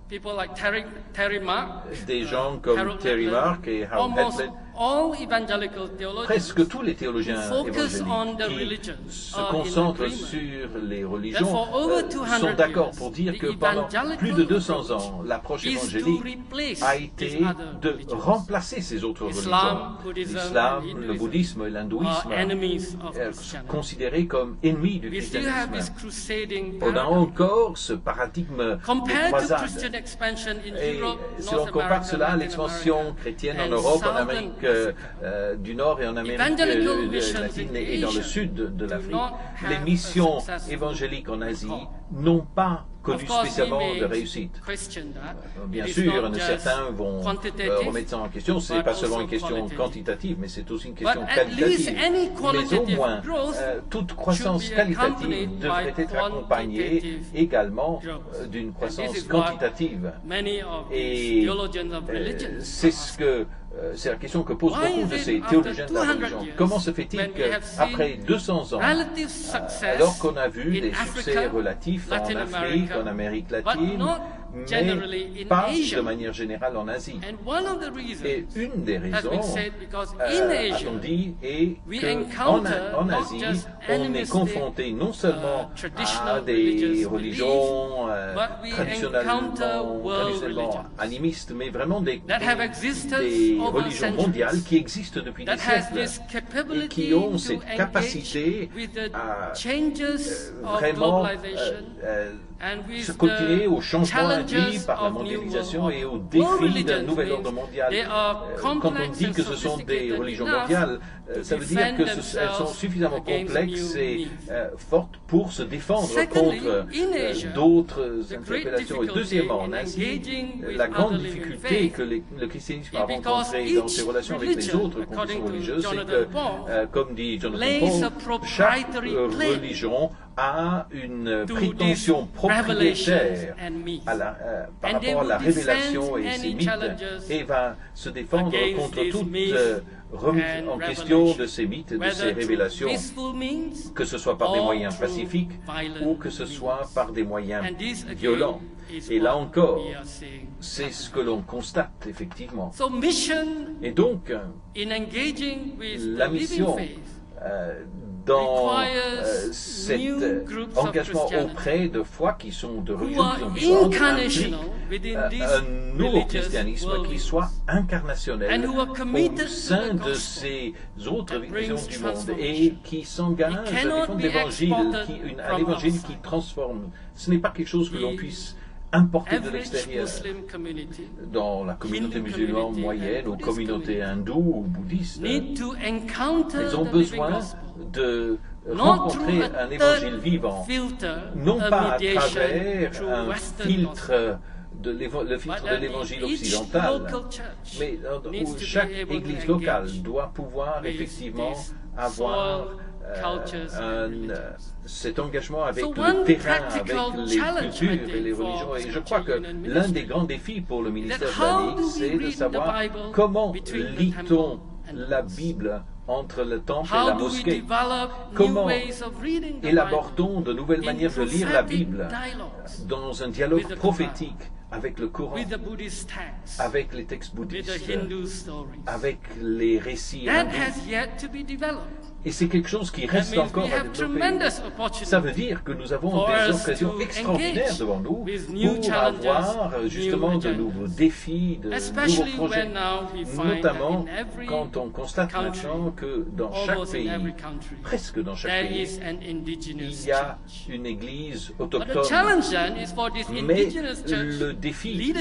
Des gens comme Terry Mark et Harold Hedlund presque tous les théologiens évangéliques qui se concentrent sur les religions sont d'accord pour dire que pendant plus de 200 ans, l'approche évangélique a été de remplacer ces autres religions. L'islam, le bouddhisme et l'hindouisme considérés comme ennemis du christianisme. On a encore ce paradigme de croisade. Et si on compare cela à l'expansion chrétienne en Europe, en Amérique du Nord et en Amérique latine et dans le sud de l'Afrique, les missions évangéliques en Asie n'ont pas connu spécialement de réussite. Bien sûr, certains vont remettre ça en question. Ce n'est pas seulement une question quantitative, mais c'est aussi une question qualitative. Mais au moins, toute croissance qualitative devrait être accompagnée également d'une croissance quantitative. Et c'est la question que posent beaucoup de ces théologiens de la religion. Comment se fait-il qu'après 200 ans, alors qu'on a vu des succès relatifs en Afrique, en Amérique latine, mais pas de manière générale en Asie. Et une des raisons, a-t-on dit, est qu'en Asie, on est confronté non seulement à des religions traditionnellement animistes, mais vraiment des religions mondiales qui existent depuis des siècles et qui ont cette capacité à vraiment se continuer au changement induit par la mondialisation et au défi d'un nouvel ordre mondial. Quand on dit que ce sont des religions mondiales, ça veut dire qu'elles sont suffisamment complexes et fortes pour se défendre contre d'autres interpellations. Et deuxièmement, en Asie, la grande difficulté que le christianisme a rencontrée dans ses relations avec les autres confessions religieuses, c'est que, comme dit Jonathan Paul, chaque religion a une prétention propriétaire par rapport à la révélation et ses mythes et va se défendre contre toute remise en question de ces mythes et de ces révélations, que ce soit par des moyens pacifiques ou que ce soit par des moyens violents. Et là encore, c'est ce que l'on constate effectivement. Et donc, la mission dans cet engagement auprès de foi qui sont de religions implique un nouveau christianisme qui soit incarnationnel au sein de ces autres visions du monde et qui s'engage à défendre l'évangile, un évangile qui transforme. Ce n'est pas quelque chose que l'on puisse importer de l'extérieur. Dans la communauté musulmane moyenne ou communauté hindoue ou bouddhiste, ils ont besoin de rencontrer un évangile vivant, non pas à travers un filtre le filtre de l'évangile occidental, mais où chaque église locale doit pouvoir effectivement avoir cet engagement avec le terrain, avec les cultures et les religions. Et je crois que l'un des grands défis pour le ministère islamique, c'est de savoir comment lit-on la Bible entre le temple et la mosquée. Comment élabore-t-on de nouvelles manières de lire la Bible dans un dialogue prophétique avec le Coran, avec les textes bouddhistes, avec les récits hindous. Et c'est quelque chose qui reste encore à développer. Ça veut dire que nous avons des occasions extraordinaires devant nous pour avoir justement de nouveaux défis, de nouveaux projets. Notamment quand on constate maintenant que dans chaque pays, presque dans chaque pays, il y a une église autochtone. Mais le défi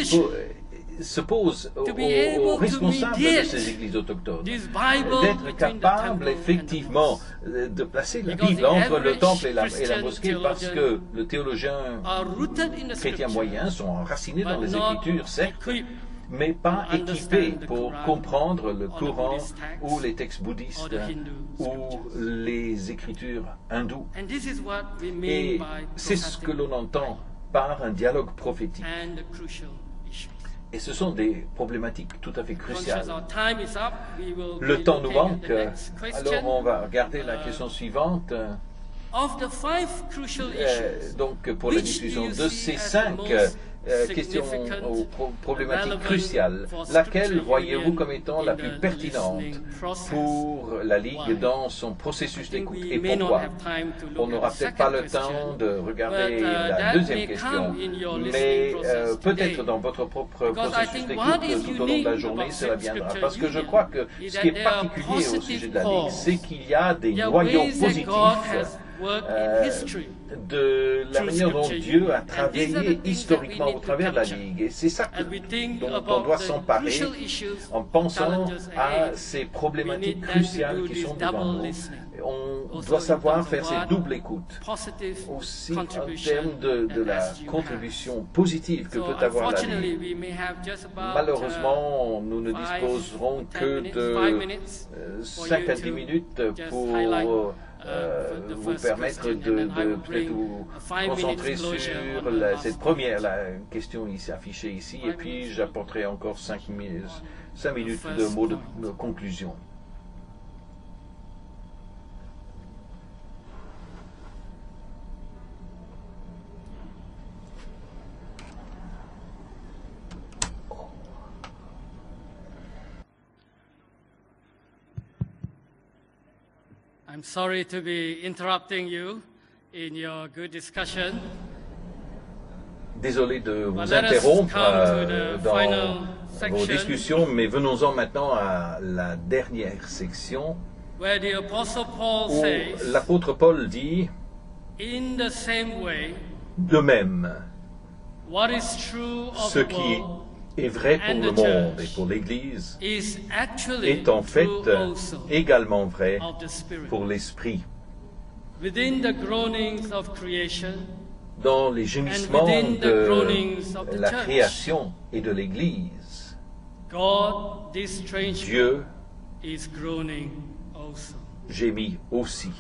se pose aux responsables de ces églises autochtones d'être capables effectivement de placer la Bible entre le temple et la mosquée, parce que le théologien chrétien moyen sont enracinés dans les Écritures, certes, mais pas équipés pour comprendre le Coran ou les textes bouddhistes ou les Écritures hindoues. Et c'est ce que l'on entend par un dialogue prophétique. Et ce sont des problématiques tout à fait cruciales. Le temps nous manque, alors on va regarder la question suivante. Donc pour la discussion de ces 5 question ou problématique cruciale. Laquelle voyez-vous comme étant la plus pertinente pour la Ligue dans son processus d'écoute et pourquoi? On n'aura peut-être pas le temps de regarder la deuxième question, mais peut-être dans votre propre processus d'écoute tout au long de la journée, cela viendra. Parce que je crois que ce qui est particulier au sujet de la Ligue, c'est qu'il y a des noyaux positifs de la manière dont Dieu a travaillé historiquement au travers de la Ligue. Et c'est ça dont on doit s'emparer en pensant à ces problématiques cruciales qui sont devant nous. On doit savoir faire cette double écoute, aussi en termes de la contribution positive que peut avoir la Ligue. Malheureusement, nous ne disposerons que de 5 à 10 minutes pour vous permettre de peut-être vous concentrer sur cette première question ici, affichée ici, et puis j'apporterai encore 5 minutes de mots de conclusion.
I'm sorry to be interrupting you in your good discussion.
Désolé de vous interrompre dans vos discussions, mais venons-en maintenant à la dernière section où l'apôtre Paul dit
in the same way,
de même,
what is true of
ce qui est vrai pour le monde et pour l'Église est en fait également vrai pour l'Esprit. Dans les gémissements de la création et de l'Église, Dieu gémit aussi.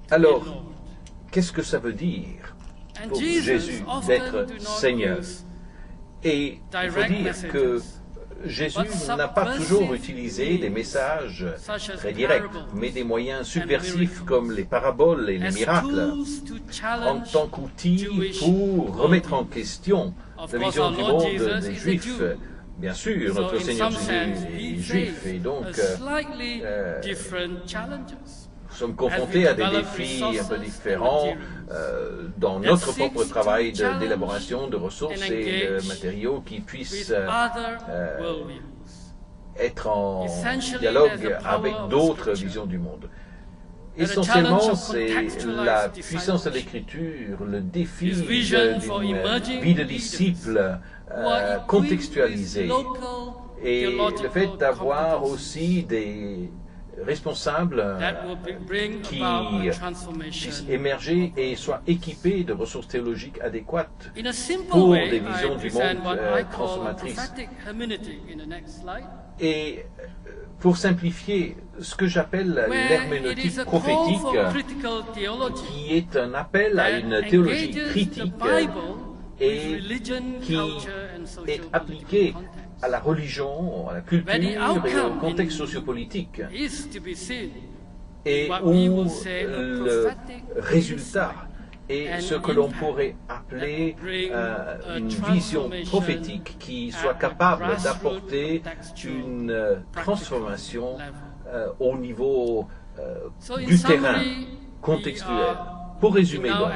Alors, qu'est-ce que ça veut dire pour Jésus d'être Seigneur? Et il faut dire que Jésus n'a pas toujours utilisé des messages très directs, mais des moyens subversifs comme les paraboles et les miracles, en tant qu'outils pour remettre en question la vision du monde des Juifs. Bien sûr, notre Seigneur Jésus est juif, et donc nous sommes confrontés à des défis un peu différents dans notre propre travail d'élaboration de ressources et de matériaux qui puissent être en dialogue avec d'autres visions du monde. Essentiellement, c'est la puissance de l'Écriture, le défi d'une vie de disciple contextualisée et le fait d'avoir aussi des responsables qui puissent émerger et soient équipés de ressources théologiques adéquates pour des visions du monde transformatrices. Et pour simplifier, ce que j'appelle l'herméneutique prophétique, qui est un appel à une théologie critique et qui est appliquée à la religion, à la culture et au contexte sociopolitique, et où le résultat est ce que l'on pourrait appeler une vision prophétique qui soit capable d'apporter une transformation au niveau du terrain contextuel. Pour résumer donc,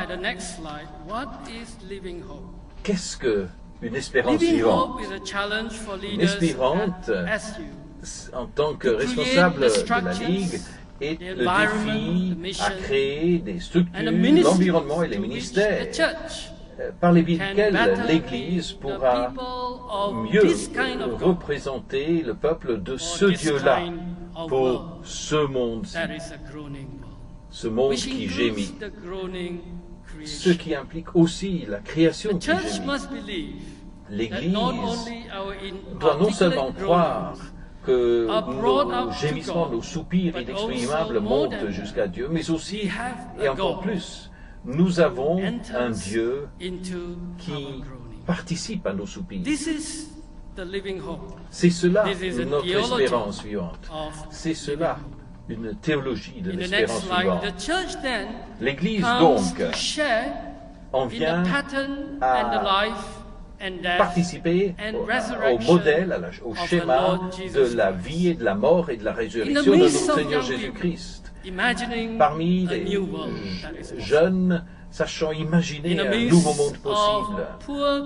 qu'est-ce que une espérance vivante? Une espérance, en tant que responsable de la Ligue, est le défi à créer des structures, l'environnement et les ministères par lesquels l'Église pourra mieux représenter le peuple de ce Dieu-là pour ce monde-ci, ce monde qui gémit, ce qui implique aussi la création qui gémit. L'Église doit non seulement croire que nos gémissements, nos soupirs inexprimables montent jusqu'à Dieu, mais aussi, et encore plus, nous avons un Dieu qui participe à nos soupirs. C'est cela notre espérance vivante. C'est cela une théologie de l'espérance vivante. L'Église, donc, en vient à participer au modèle, au schéma de la vie et de la mort et de la résurrection de notre Seigneur Jésus-Christ. Parmi les jeunes, sachant imaginer un nouveau monde possible,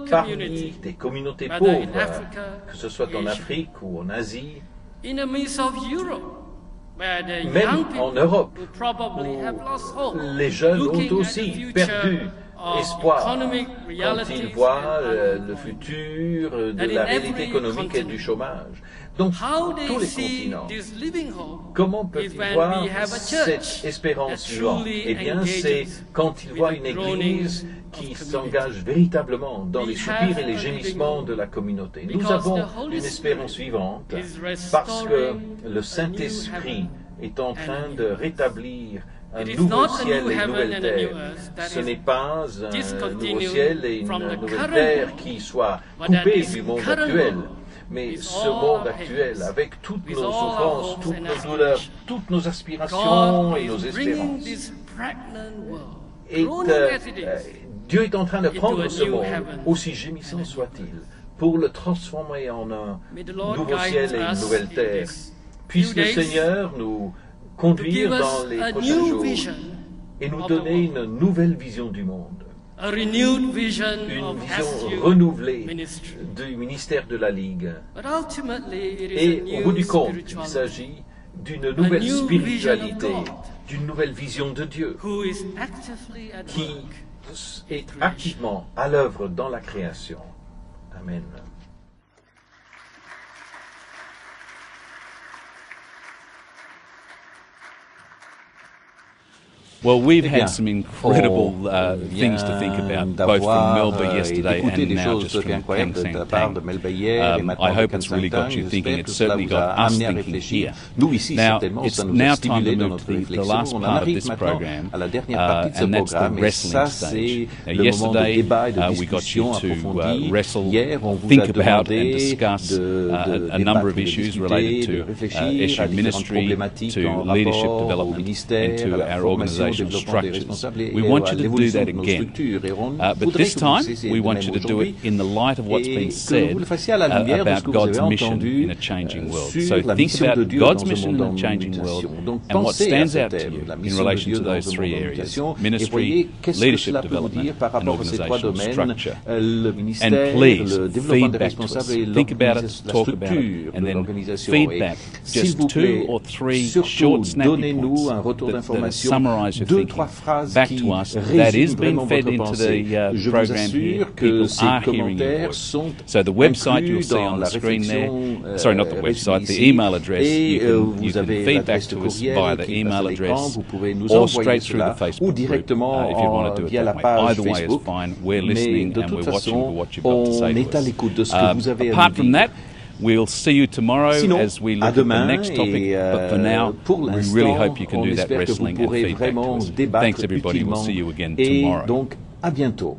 parmi des communautés pauvres, que ce soit en Afrique ou en Asie, même en Europe, où les jeunes ont aussi perdu espoir quand ils voient le futur de la réalité économique et du chômage. Donc, tous les continents, comment peuvent-ils voir cette espérance vivante? Eh bien, c'est quand ils voient une Église qui s'engage véritablement dans les soupirs et les gémissements de la communauté. Nous avons une espérance vivante parce que le Saint-Esprit est en train de rétablir un nouveau ciel et une nouvelle terre. Ce n'est pas un nouveau ciel et une nouvelle terre qui soient coupés du monde actuel. Mais ce monde actuel, avec toutes nos souffrances, toutes nos douleurs, toutes nos aspirations et nos espérances, Dieu est en train de prendre ce monde, aussi gémissant soit-il, pour le transformer en un nouveau ciel et une nouvelle terre. Puisse le Seigneur nous conduire dans les prochains jours et nous donner une nouvelle vision du monde. Une vision renouvelée du ministère de la Ligue. Et au bout du compte, il s'agit d'une nouvelle spiritualité, d'une nouvelle vision de Dieu qui est activement à l'œuvre dans la création. Amen.
Well, we've had some incredible things to think about, both from Melba yesterday and now just from Kang Sang Tang. I hope it's really got you thinking. It's certainly got us thinking here. Now, it's now time to move to the last part of this program, and that's the wrestling stage. Now, yesterday, we got you to wrestle, think about and discuss a number of issues related to Eshu ministry, to leadership development, and to our organisation. Structures. We want you to do that again. But this time, we want you to do it in the light of what's been said about God's mission in a changing world. So think about God's mission in a changing world and what stands out to you in relation to those three areas: ministry, leadership development, and organizational structure. And please, feed back to us. Think about it, talk about it, and then feedback just 2 or 3 short snappy points that summarize your thinking back to us. That is being fed into the program here. People are hearing your voice. So the website you'll see on the screen there, sorry, not the website, the email address, you can feed back to us via the email address or straight through the Facebook group if you want to do it that way. Either way is fine. We're listening and we're watching for what you've got to say to us. Apart from that, we'll see you tomorrow as we look at the next topic, but for now, we really hope you can do that wrestling and feedback to us. Thanks everybody, we'll see you again tomorrow.
Donc, à bientôt.